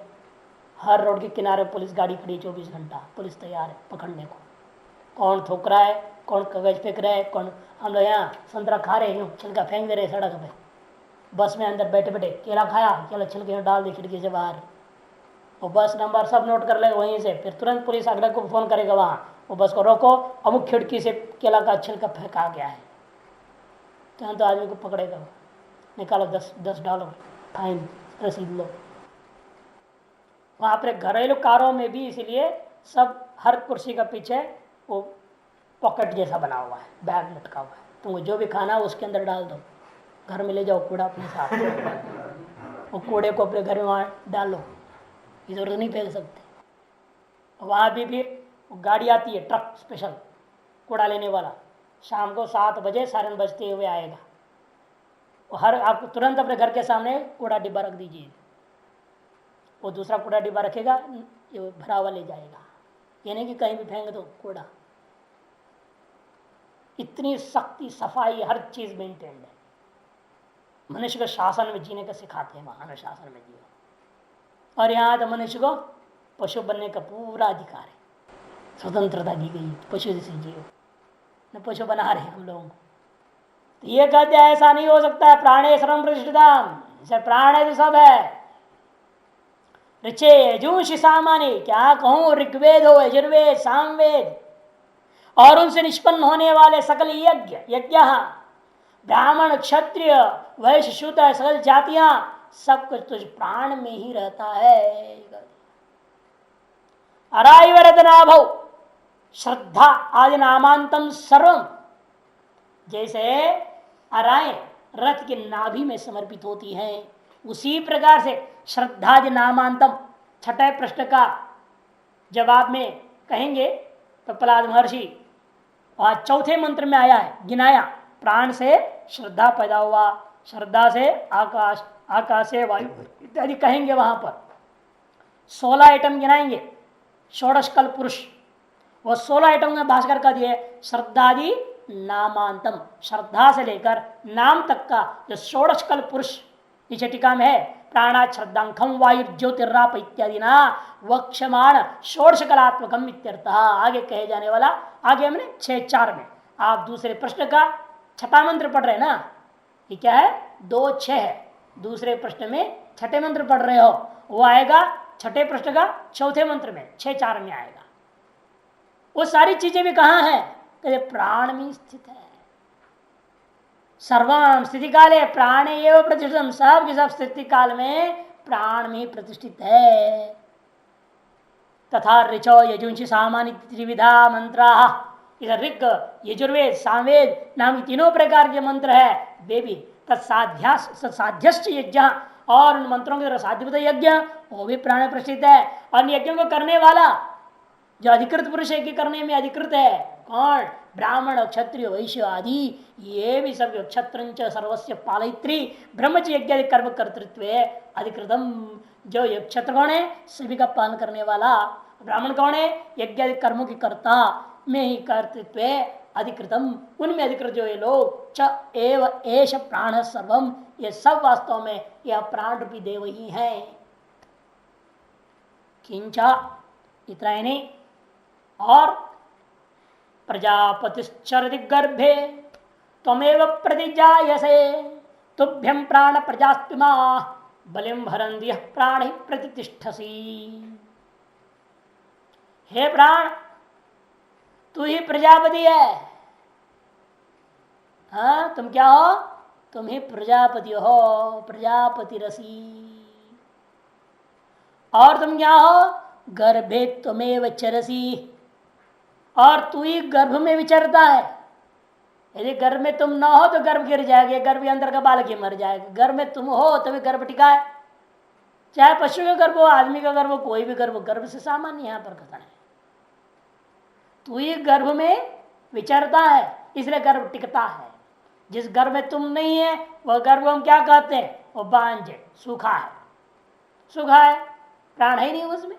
हर रोड के किनारे पुलिस गाड़ी खड़ी 24 घंटा, पुलिस तैयार है पकड़ने को। कौन थूक रहा है, कौन कागज फेंक रहा है, कौन। हम लोग यहाँ संतरा खा रहे हैं, छिलका फेंक दे रहे सड़क पे, बस में अंदर बैठे बैठे केला खाया, केला छिलके डाल दी खिड़की से बाहर, वो बस नंबर सब नोट कर लेगा वहीं से, फिर तुरंत पुलिस अगले को फ़ोन करेगा वहाँ, वो बस को रोको, अमुक खिड़की से केला का छिलका फेंका गया है, तो आदमी को पकड़ेगा, निकालो $10 फाइन, रसीद लो। वहाँ पर घरेलू कारों में भी इसीलिए सब हर कुर्सी का पीछे वो पॉकेट जैसा बना हुआ है, बैग लटका हुआ है, तुमको जो भी खाना है उसके अंदर डाल दो, घर में ले जाओ कूड़ा अपने साथ, वो कूड़े को अपने घर में वहाँ डालो, इधर नहीं फेंक सकते। वहाँ भी फिर गाड़ी आती है, ट्रक स्पेशल कूड़ा लेने वाला, शाम को 7 बजे सायरन बजते हुए आएगा, वो हर आपको तुरंत अपने घर के सामने कूड़ा डिब्बा रख दीजिए, वो दूसरा कूड़ा डिब्बा रखेगा, ये भरा हुआ ले जाएगा, ये नहीं कि कहीं भी फेंक दो कूड़ा। इतनी सख्ती सफाई, हर चीज मेंटेन्ड है। मनुष्य को शासन में जीने का सिखाते हैं, वहां शासन में जियो। और यहाँ तो मनुष्य को पशु बनने का पूरा अधिकार है, स्वतंत्रता दी गई, पशु जैसे जियो, न पशु बना रहे हम लोगों को। तो ये कहते हैं ऐसा नहीं हो सकता है, प्राणे श्रम प्रतिष्ठितम, जैसे प्राण है तो सब है। ऋचे यजुष सामान्य, क्या कहूं, ऋग्वेद हो, यजुर्वेद, सामवेद और उनसे निष्पन्न होने वाले सकल यज्ञ, ब्राह्मण, क्षत्रिय, वैश्य, शूद्र, सकल जातियां, सब कुछ तुझ प्राण में ही रहता है। अराइवरतनाभौ श्रद्धा आदि नामांतम सर्वम, जैसे अराय रथ के नाभि में समर्पित होती हैं, उसी प्रकार से श्रद्धादि नामांतम, छठे प्रश्न का जवाब में कहेंगे तो प्रहलाद महर्षि वहां चौथे मंत्र में आया है, गिनाया, प्राण से श्रद्धा पैदा हुआ, श्रद्धा से आकाश, आकाश से वायु इत्यादि कहेंगे। वहां पर 16 आइटम गिनाएंगे, षोडश कल पुरुष, वो 16 आइटम में भास्कर का दिए श्रद्धादि नामांतम, श्रद्धा से लेकर नाम तक का जो षोडश कल पुरुष नीचे टीका में है, प्राणा श्रद्धांखम वायु ज्योतिराप इत्यादि ना वक्षमाण षोडश कलात्मकम इत्यर्थ। आगे कहे जाने वाला, आगे हमने 6-4 में, आप दूसरे प्रश्न का छठा मंत्र पढ़ रहे हैं ना, ये क्या है, 2-6 है, दूसरे प्रश्न में छठे मंत्र पढ़ रहे हो, वो आएगा छठे प्रश्न का चौथे मंत्र में, 6-4 में आएगा। वो सारी चीजें भी कहाँ है, कहते प्राण में स्थित है। सर्वम स्थिति काले प्राण एवं प्रतिष्ठितम, सब के सब स्थिति काल में प्राण में प्रतिष्ठित है। तथा ऋचो यजुंशी सामान्य त्रिविधा मंत्रा, इधर ऋग यजुर्वेद सामवेद नाम तीनों प्रकार के मंत्र है, वे भी तत्साध्यश्च यज्ञ, और उन मंत्रों के साध्यभूत यज्ञ वो भी प्राण प्रतिष्ठित है। और यज्ञों को करने वाला जो अधिकृत पुरुष यज्ञ करने में अधिकृत है कौन? ब्राह्मण क्षत्रिय वैश्य आदि, ये भी सब क्षत्र सर्वस्व पालयित्री ब्रह्मच यज्ञ कर्म कर्तृत्व अधिकृतम। जो क्षत्र कौन है? सभी का पालन करने वाला। ब्राह्मण कौन है? यज्ञ कर्मों की कर्ता में ही कर्तृत्व अधिकृतम, उनमें अधिकृत जो ये लोग च एव एष प्राण सर्वम, ये सब वास्तव में यह प्राण रूपी देव ही है। किंचा इतना ही नहीं, और प्रजापतिश्चरति गर्भे त्वमेव प्रतिजायसे तुभ्यं प्राण प्रजास्तिमा बलिम भरन्ति प्राण ही प्रतिष्ठसी। हे प्राण, तू ही प्रजापति है। हाँ, तुम क्या हो? तुम ही प्रजापति हो, प्रजापति रसी। और तुम क्या हो? गर्भे त्वमेव चरसी, और तू ही गर्भ में विचरता है। यदि गर्भ में तुम ना हो तो गर्भ गिर जाएगा, गर्भ के अंदर का बालक ही मर जाएगा। गर्भ में तुम हो तभी गर्भ टिका है। चाहे पशु का गर्भ हो, आदमी का गर्भ हो, कोई भी गर्भ, गर्भ से सामान्य यहाँ पर कथन है। तू ही गर्भ में विचरता है, इसलिए गर्भ टिकता है। जिस गर्भ में तुम नहीं है वह गर्भ हम क्या कहते हैं? वो बांझ है, सूखा है। सूखा है, प्राण है नहीं उसमें,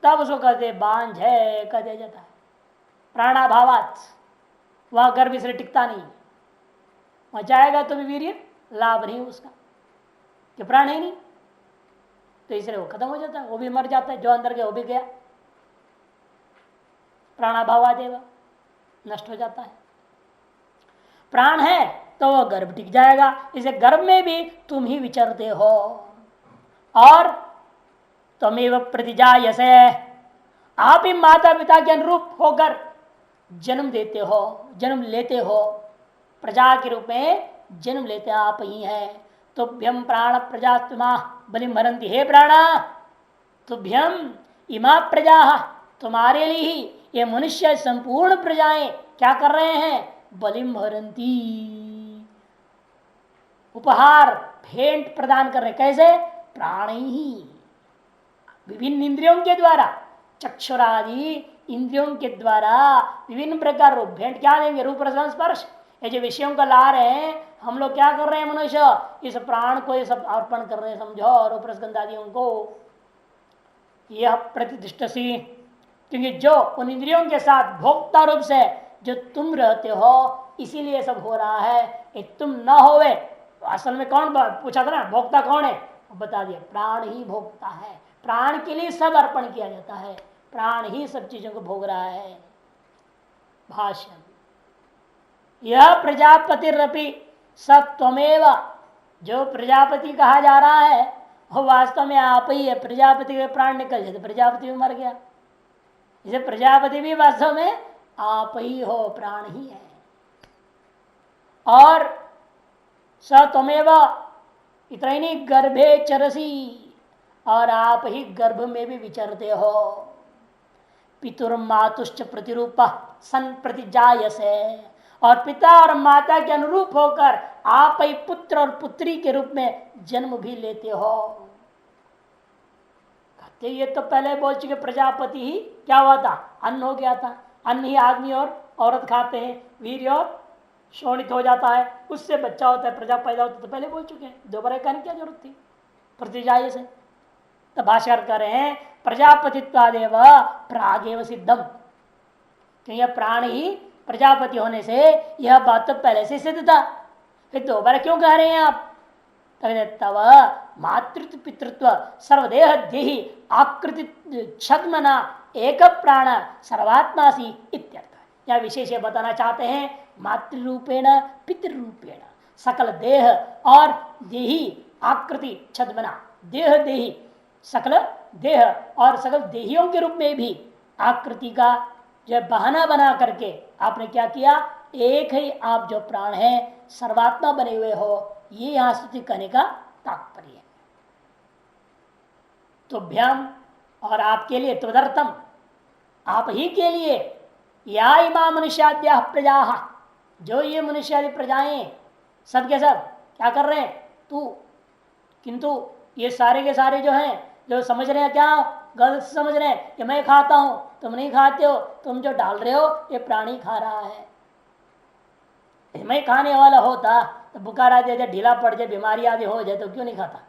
तब उसको कहते बांझ है, कह दिया जाता है। प्राणाभावात, वह गर्भ इसलिए टिकता नहीं, वह जाएगा तो भी वीर्य लाभ नहीं उसका, कि प्राण है नहीं, तो इसलिए वो खत्म हो जाता है, वो भी मर जाता है। जो अंदर गया वो भी गया, प्राणाभावादेव नष्ट हो जाता है। प्राण है तो वह गर्भ टिक जाएगा, इसे गर्भ में भी तुम ही विचरते हो। और त्वमेव प्रतिजायसे, आप ही माता पिता के अनुरूप होकर जन्म देते हो, जन्म लेते हो, प्रजा के रूप में जन्म लेते आप ही हैं। तुभ्यम प्राण प्रजात्मा बलिम भरन्ति, हे प्राणा, तुभ्यम इमा प्रजा, तुम्हारे लिए ही ये मनुष्य संपूर्ण प्रजाएं क्या कर रहे हैं? बलिम भरन्ति, उपहार भेंट प्रदान कर रहे। कैसे? प्राण ही, विभिन्न इंद्रियों के द्वारा, चक्षुरादि इंद्रियों के द्वारा विभिन्न प्रकार रूप भेंट क्या देंगे? रूप रस स्पर्श, ये जो विषयों का ला रहे हैं, हम लोग क्या कर रहे हैं? मनुष्य इस प्राण को ये सब अर्पण कर रहे हैं, समझो, रूप रसगंधादियों को। यह प्रतिष्ठसी, क्योंकि जो उन इंद्रियों के साथ भोक्ता रूप से जो तुम रहते हो, इसीलिए सब हो रहा है। ये तुम न होवे, असल में कौन पूछा था ना, भोक्ता कौन है? बता दिया, प्राण ही भोक्ता है। प्राण के लिए सब अर्पण किया जाता है, प्राण ही सब चीजों को भोग रहा है। भाष्य, यह प्रजापतिरपि सत्वमेव, जो प्रजापति कहा जा रहा है वो वास्तव में आप ही है। प्रजापति के प्राण निकल जाते, प्रजापति भी मर गया। इसे प्रजापति भी वास्तव में आप ही हो, प्राण ही है। और सत्वमेव, इतना ही नहीं, गर्भे चरसी, और आप ही गर्भ में भी विचरते हो। पितुर्मातुश्च प्रतिरूप सन प्रतिजायसे, और पिता और माता के अनुरूप होकर आप ही पुत्र और पुत्री के रूप में जन्म भी लेते हो। कहते ये तो पहले बोल चुके, प्रजापति ही क्या हुआ था? अन्न हो गया था। अन्न ही आदमी और औरत खाते हैं, वीर्य और शोणित हो जाता है, उससे बच्चा होता है, प्रजा पैदा होता है। तो पहले बोल चुके हैं, दोबारा कहने की क्या जरूरत थी? प्रतिजाय से तो भाष्यकार कर रहे हैं, प्रजापतित्वादेव प्रागेव सिद्धम, क्योंकि प्राण ही प्रजापति होने से यह बात तो पहले से सिद्ध था, फिर दोबारा क्यों कह रहे हैं आप? तव मातृत्व पितृत्व सर्वदेह देहि आकृति छद्मना एक प्राण सर्वात्मासी इत्यर्थ। यह विशेष बताना चाहते हैं, मातृरूपेण पितृरूपेण सकल देह और देही आकृति छद्मना, देह देही सकल देह और सकल देहियों के रूप में भी आकृति का जो बहाना बना करके आपने क्या किया? एक ही आप जो प्राण है सर्वात्मा बने हुए हो, ये यहां स्तुति करने का तात्पर्य है। तुभ्यम और आपके लिए, तदर्थम आप ही के लिए, या इमा मनुष्याद्या प्रजा, जो ये मनुष्यादि प्रजाएं सब के सब क्या कर रहे हैं, तू, किंतु ये सारे के सारे जो हैं, जो समझ रहे हैं क्या गलत समझ रहे हैं कि मैं खाता हूं तुम नहीं खाते हो, तुम जो डाल रहे हो ये प्राणी खा रहा है। मैं खाने वाला होता तो बुखार आ जाए, ढीला पड़ जाए, बीमारी आदि हो जाए तो क्यों नहीं खाता।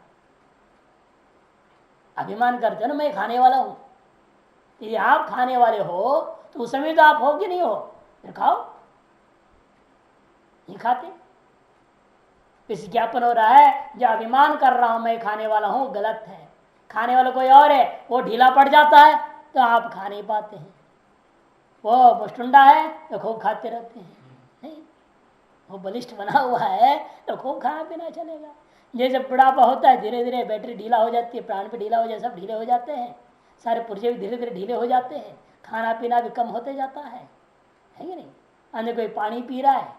अभिमान करते हो ना मैं खाने वाला हूं। यदि आप खाने वाले हो तो उस समय तो आप हो कि नहीं हो, फिर खाओ। नहीं खाते, इस ज्ञापन हो रहा है जो अभिमान कर रहा हूं मैं खाने वाला हूं, गलत है। खाने वाला कोई और है, वो ढीला पड़ जाता है तो आप खा नहीं पाते हैं। वो मुष्टुंडा है तो खूब खाते रहते हैं, नहीं वो बलिष्ठ बना हुआ है तो खूब खाना पीना चलेगा। जैसे बुढ़ापा होता है धीरे धीरे बैटरी ढीला हो जाती है, प्राण भी ढीला हो जाए, सब ढीले हो जाते हैं, सारे पुर्जे भी धीरे धीरे ढीले हो जाते हैं, खाना पीना भी कम होते जाता है कि नहीं। अंदर कोई पानी पी रहा है,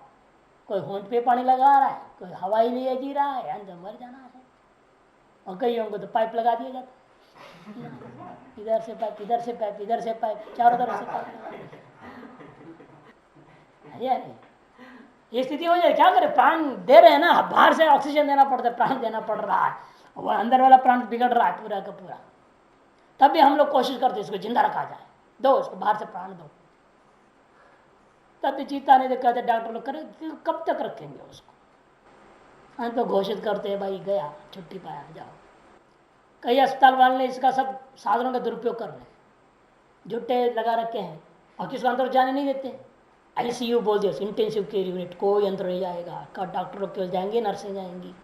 कोई होंठ पे पानी लगा रहा है, कोई हवाई लिए जी रहा है, अंदर मर जाना है। और कईयों को तो पाइप लगा दिया जाता है, इधर से पाइप, इधर से पाइप, इधर से पाइप, चारों तरफ से पाइप है नहीं। ये स्थिति हो जाए क्या करे, प्राण दे रहे हैं ना, बाहर से ऑक्सीजन देना पड़ता है, प्राण देना पड़ रहा है, वह अंदर वाला प्राण बिगड़ रहा है पूरा का पूरा। तब भी हम लोग कोशिश करते इसको जिंदा रखा जाए, दो इसको बाहर से प्राण दो। तब भी जीता नहीं तो कहते डॉक्टर लोग करे कब तक रखेंगे उसको। अंत तो घोषित करते हैं भाई गया, छुट्टी पाया, जाओ। कई अस्पताल वाले इसका सब साधनों का दुरुपयोग कर रहे हैं, झूठे लगा रखे हैं और किसको अंदर जाने नहीं देते। आईसीयू बोल दिया, इंटेंसिव केयर यूनिट, कोई अंदर नहीं जाएगा, डॉक्टर लोग केवल जाएंगे, नर्सें जाएंगी,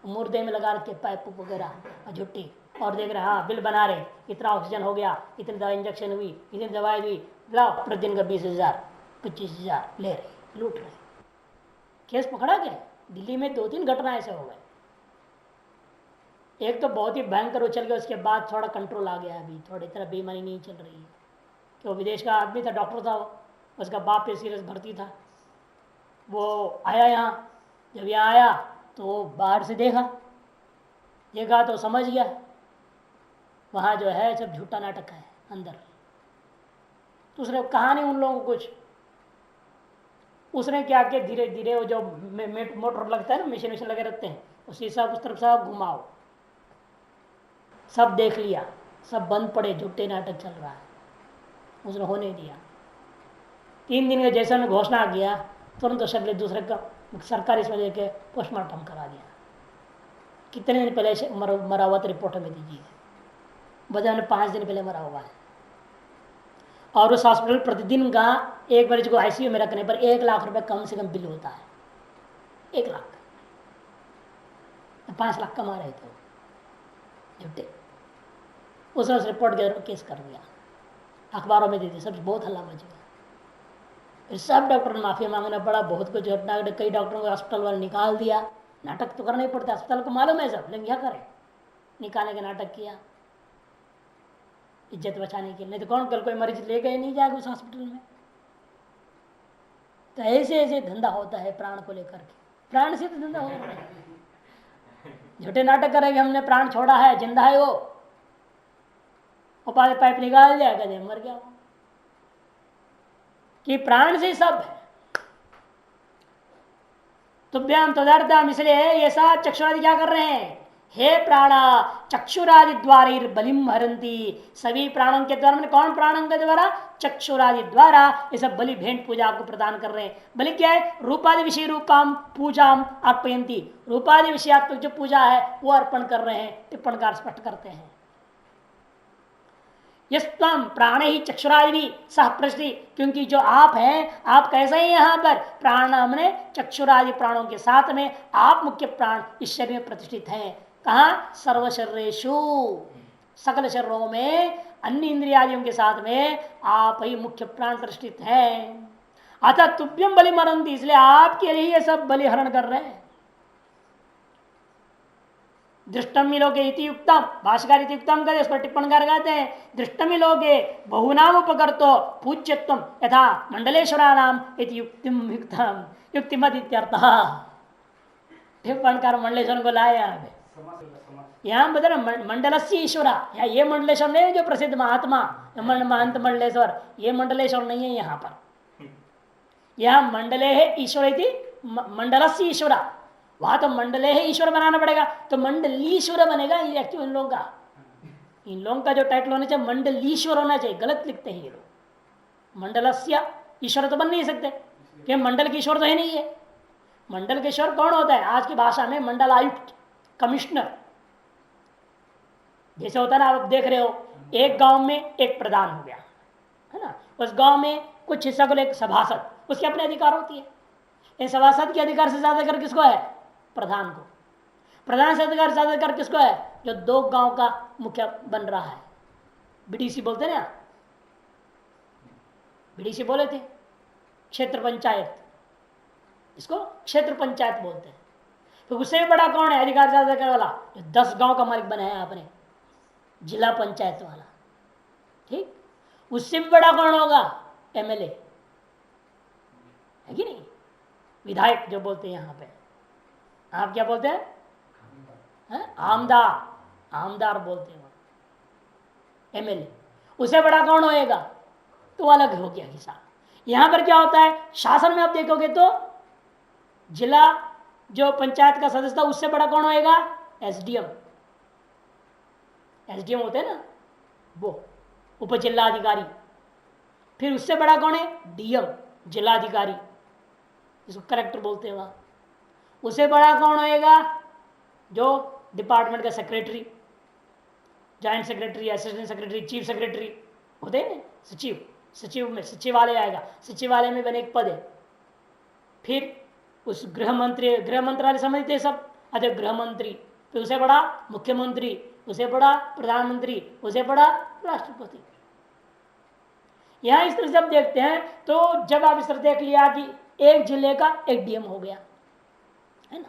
मुर्दे में लगा रखे पाइप वगैरह और झुट्टी, और देख रहे हाँ बिल बना रहे, इतना ऑक्सीजन हो गया, इतनी दवा इंजेक्शन हुई, इतनी दवाई हुई, लाओ प्रतिदिन का 20,000 25,000 ले रहे, लूट रहे। केस पकड़ा गया दिल्ली में, 2-3 घटना ऐसे हो गए। एक तो बहुत ही भयंकर उछल गया, उसके बाद थोड़ा कंट्रोल आ गया, अभी थोड़ी तरह बेईमानी नहीं चल रही है। क्यों, विदेश का आदमी था, डॉक्टर था, उसका बाप पे सीरियस भर्ती था, वो आया यहाँ, जब यहाँ आया तो बाहर से देखा तो समझ गया वहाँ जो है सब झूठा नाटक है अंदर। तो उसने कहा नहीं उन लोगों को कुछ, उसने क्या किया, धीरे धीरे वो जो मोटर लगता है ना, मशीन लगे रहते हैं, उसी सब उस तरफ से घुमाओ, सब देख लिया, सब बंद पड़े, झूठे नाटक चल रहा है, उसने होने दिया। 3 दिन के जैसे उन्होंने घोषणा किया, तुरंत शब्द दूसरे का सरकारी इसमें लेके पोस्टमार्टम करा दिया। कितने दिन पहले मरा हुआ तो रिपोर्ट में दीजिए, बजाय ने 5 दिन पहले मरा हुआ है। और उस हॉस्पिटल प्रतिदिन का एक मरीज को आईसीयू में रखने पर 1 लाख रुपए कम से कम बिल होता है, 1 लाख। 5 लाख कमा रहे थे झूठे। उसने उस रिपोर्ट के केस कर दिया, अखबारों में दे दिया, सब बहुत हल्ला मच गया। फिर सब डॉक्टर ने माफी मांगना पड़ा, बहुत कुछ घटना, कई डॉक्टरों को अस्पताल वाले निकाल दिया। नाटक तो करना ही पड़ता, अस्पताल को मालूम है सब, लेकिन क्या करें, निकालने का नाटक किया इज्जत बचाने के लिए। नहीं तो कौन कल कोई मरीज ले गए नहीं जाएगा उस हॉस्पिटल में। तो ऐसे ऐसे धंधा होता है प्राण को लेकर के, प्राण से तो धंधा हो रहा है। झूठे नाटक करेंगे हमने प्राण छोड़ा है, जिंदा है वो पाइप निकाल दिया, कहते मर गया वो, कि प्राण से सब है। तुभ्याम तदर्थम, इसलिए ये सब चक्षुरादि क्या कर रहे हैं, हे प्राणा चक्षुरादि द्वारा बलिम हरंती, सभी प्राणों के द्वारा, कौन प्राणों के द्वारा, चक्षुरादि द्वारा ये सब बलि भेंट पूजा आपको प्रदान कर रहे हैं। बलि क्या है, रूपादि विषय रूपाम पूजाम अर्पयंती, रूपादि विषयात्मक जो पूजा है वो अर्पण कर रहे हैं। टिप्पणकार स्पष्ट करते हैं, यस्तम प्राण ही चक्षुरादि सह प्रश्नि, क्योंकि जो आप हैं, आप कैसे हैं यहाँ पर, प्राण हमने चक्षुरादि प्राणों के साथ में आप मुख्य प्राण इस शरीर में प्रतिष्ठित हैं। कहाँ, सर्व शरीरेषु, सकल शरीरों में, अन्य इंद्रियादियों के साथ में आप ही मुख्य प्राण प्रतिष्ठित हैं। अतः तुभ्यम बलि मरंती, इसलिए आपके लिए ये सब बलिहरण कर रहे हैं। दृष्टम लोगे इति युक्तम, भाष्यकार इति युक्तम कहते, उस पर टिप्पणकार कहते हैं दृष्टम लोगे बहुनाम उपकर्तो पूज्यत्वम यथा मंडलेश्वराणाम इति युक्तिम युक्तम युक्तिमत इत्यर्थः। टिप्पणकार मंडलेश्वर को लाया यहाँ बता मंडलस्य ईश्वरा, यहाँ ये मंडलेश्वर नहीं है जो प्रसिद्ध महात्मा महंत मंडलेश्वर, ये मंडलेश्वर नहीं है यहाँ पर। यहाँ मंडले है ईश्वर मंडलस्य ईश्वरा, वहां तो मंडले है ईश्वर बनाना पड़ेगा, तो मंडलीश्वर बनेगा एक्चुअली इन लोगों का। इन लोगों का जो टाइटल होना चाहिए मंडलीश्वर होना चाहिए, गलत लिखते हैं ये लोग। मंडलस्य ईश्वर तो बन नहीं सकते, कि मंडल के ईश्वर तो है नहीं है। मंडल के ईश्वर कौन होता है आज की भाषा में? मंडल आयुक्त, कमिश्नर। जैसे होता है ना, आप देख रहे हो एक गांव में एक प्रधान हो गया है ना, उस गांव में कुछ हिस्सा को एक सभासद, उसके अपने अधिकार होती है। इन सभासद के अधिकार से ज्यादा कर किसको है? प्रधान को। प्रधान से अधिकार ज्यादा कर किसको है? जो दो गांव का मुखिया बन रहा है, बीडीसी बोलते हैं ना, बीडीसी बोले थे, क्षेत्र पंचायत, इसको क्षेत्र पंचायत बोलते हैं। तो उससे बड़ा कौन है अधिकार ज्यादा करने वाला? जो 10 गांव का मालिक बना है आपने, जिला पंचायत वाला। ठीक, उससे भी बड़ा कौन होगा? एमएलए है कि नहीं? विधायक जो बोलते हैं यहाँ पे, आप क्या बोलते हैं? आमदार, आमदार बोलते हैं एमएलए। उससे बड़ा कौन होएगा? तो अलग हो गया हिसाब। यहां पर क्या होता है शासन में, आप देखोगे तो जिला जो पंचायत का सदस्य था उससे बड़ा कौन होएगा? एसडीएम। एसडीएम होते हैं ना वो, उप जिलाधिकारी। फिर उससे बड़ा कौन है? डीएम, जिलाधिकारी, जिसको कलेक्टर बोलते हैं वहां। उससे बड़ा कौन होएगा? जो डिपार्टमेंट का secretary, joint secretary, assistant secretary, chief secretary होते हैं, सचिव। सचिव में सचिवालय आएगा, सचिवालय में बने एक पद है। फिर उस गृह मंत्री, गृह मंत्रालय समझते सब, अच्छा गृह मंत्री। फिर उसे बड़ा मुख्यमंत्री, उसे बड़ा प्रधानमंत्री, उसे बड़ा राष्ट्रपति। यहां इस तरह से आप देखते हैं, तो जब आप इस तरह देख लिया कि एक जिले का एक डीएम हो गया है ना,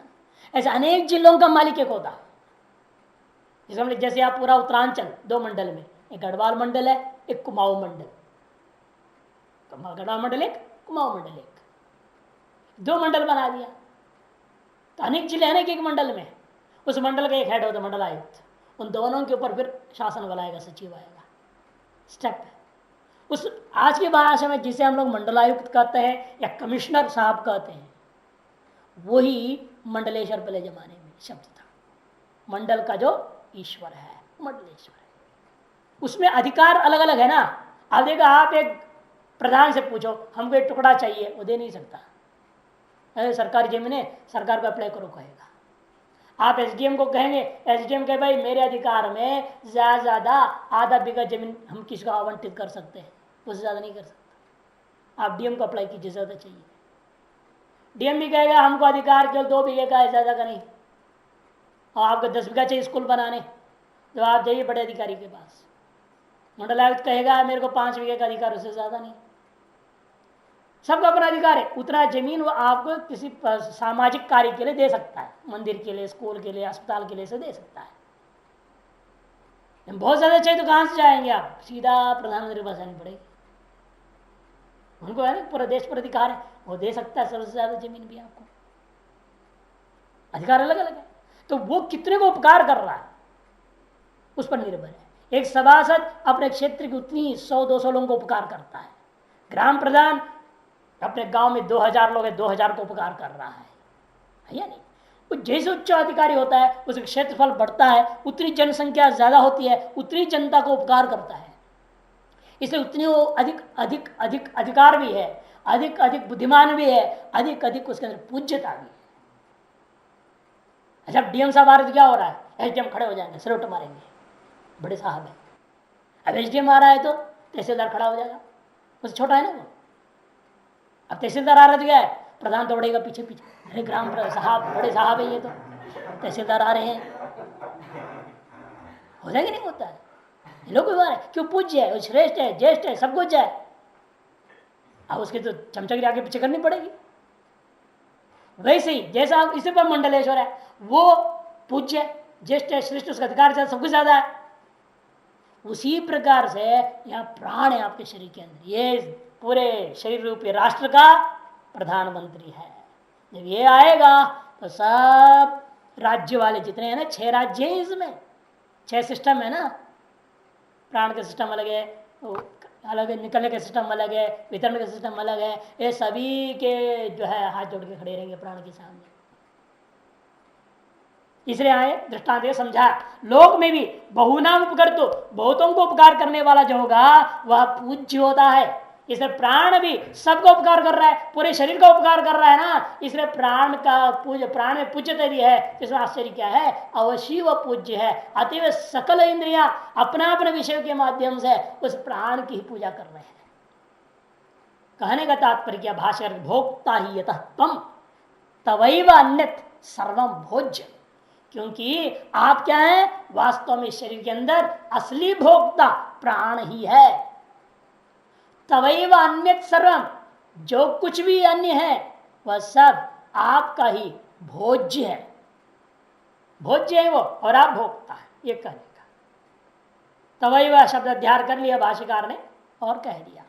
ऐसे अनेक जिलों का मालिक एक होता है। जैसे आप पूरा उत्तरांचल 2 मंडल में, एक गढ़वाल मंडल है, एक कुमाऊं मंडल, गढ़वाल मंडल एक, कुमाऊं मंडल एक, 2 मंडल बना दिया। तो अनेक जिले हैं ना एक मंडल में, उस मंडल का एक हेड होता है मंडल आयुक्त। उन दोनों के ऊपर फिर शासन वाला आएगा, सचिव आएगा। स्टेप है उस आज की भाषा में जिसे हम लोग मंडलायुक्त कहते हैं या कमिश्नर साहब कहते हैं, वही मंडलेश्वर पहले जमाने में शब्द था। मंडल का जो ईश्वर है मंडलेश्वर है, उसमें अधिकार अलग अलग है ना। आप देखो, आप एक प्रधान से पूछो हमको एक टुकड़ा चाहिए, वो दे नहीं सकता। सरकारी जमीन है, सरकार को अप्लाई करो कहेगा। आप एसडीएम को कहेंगे, एसडीएम कहे भाई मेरे अधिकार में ज्यादा आधा बीघा जमीन हम किसको आवंटित कर सकते हैं, उससे ज्यादा नहीं कर सकता। आप डीएम को अप्लाई कीजिए, ज्यादा चाहिए। डीएम भी कहेगा हमको अधिकार केवल 2 बीघे का है, ज्यादा का नहीं। और आपको 10 बीघा चाहिए स्कूल बनाने, तो आप जाइए बड़े अधिकारी के पास। मंडलायुक्त कहेगा मेरे को 5 बीघे का अधिकार, उससे ज्यादा नहीं। सबका अपना अधिकार है, उतना जमीन वो आपको किसी सामाजिक कार्य के लिए दे सकता है, मंदिर के लिए, स्कूल के लिए, अस्पताल के लिए से दे सकता है। बहुत ज्यादा चाहिए तो कहां से जाएंगे आप? सीधा प्रधानमंत्री के पास आनी पड़ेगी। उनको है ना पूरा देश पर अधिकार है, वो दे सकता है सबसे ज्यादा जमीन भी आपको। अधिकार अलग अलग है, तो वो कितने को उपकार कर रहा है उस पर निर्भर है। एक सभासद अपने क्षेत्र की उतनी 100-200 लोगों को उपकार करता है। ग्राम प्रधान अपने गांव में 2000 लोग हैं, 2000 को उपकार कर रहा है या नहीं? वो जैसे उच्च अधिकारी होता है उसका क्षेत्रफल बढ़ता है, उतनी जनसंख्या ज्यादा होती है, उतनी जनता को उपकार करता है। इसलिए उतनी वो अधिक अधिक अधिक अधिकार भी है, अधिक अधिक बुद्धिमान भी है, अधिक अधिक उसके अंदर पूज्यता भी है। अच्छा, डीएम साहब आ रहे तो क्या हो रहा है? एसडीएम खड़े हो जाएंगे, सलूट मारेंगे, बड़े साहब है। अब एसडीएम आ रहा है तो तहसीलदार खड़ा हो जाएगा, उससे छोटा है ना वो। अब तहसीलदार आ रहा तो क्या है? प्रधान दौड़ेगा पीछे पीछे, अरे ग्राम साहब, बड़े साहब है ये तो, तहसीलदार आ रहे हैं। हो जाएगा नहीं? होता है। लोग क्यों? पूज्य है, श्रेष्ठ है, ज्येष्ठ है, सब कुछ है। अब उसके तो चमचगिरी आगे पीछे करनी पड़ेगी। वैसे ही जैसा इसी पर मंडलेश्वर है, वो पूज्य, ज्येष्ठ है, श्रेष्ठ, उसका अधिकार सब कुछ ज्यादा है। उसी प्रकार से यहाँ प्राण है आपके शरीर के अंदर, ये पूरे शरीर रूपी राष्ट्र का प्रधानमंत्री है। जब ये आएगा तो सब राज्य वाले जितने हैं ना, 6 राज्य हैं इसमें, 6 सिस्टम है ना। प्राण का सिस्टम अलग है, अलग है, निकलने का सिस्टम अलग है, वितरण का सिस्टम अलग है। ये सभी के जो है हाथ जोड़ के खड़े रहेंगे प्राण के सामने। इसलिए आए दृष्टांत समझा, लोक में भी बहुनाम उपकार, तो बहुतों को उपकार करने वाला जो होगा वह पूज्य होता है। इसलिए प्राण भी सबको उपकार कर रहा है, पूरे शरीर का उपकार कर रहा है ना, इसलिए प्राण का पूज्य, प्राण में पूज्यता यदि है, इसमें आश्चर्य क्या है, अवश्य वह पूज्य है। अतएव सकल इंद्रियां अपना अपने विषय के माध्यम से उस प्राण की ही पूजा कर रहे हैं। कहने का तात्पर्य क्या, भाषा भोक्ता ही यतः तम तवैव अन्यत सर्वम भोज्य। क्योंकि आप क्या है, वास्तव में शरीर के अंदर असली भोक्ता प्राण ही है। तवैव अन्यत सर्वम, जो कुछ भी अन्य है वह सब आपका ही भोज्य है। भोज्य है वो और आप भोक्ता है, ये कहने का। तवैव शब्द अध्यार कर लिया भाष्यकार ने और कह दिया।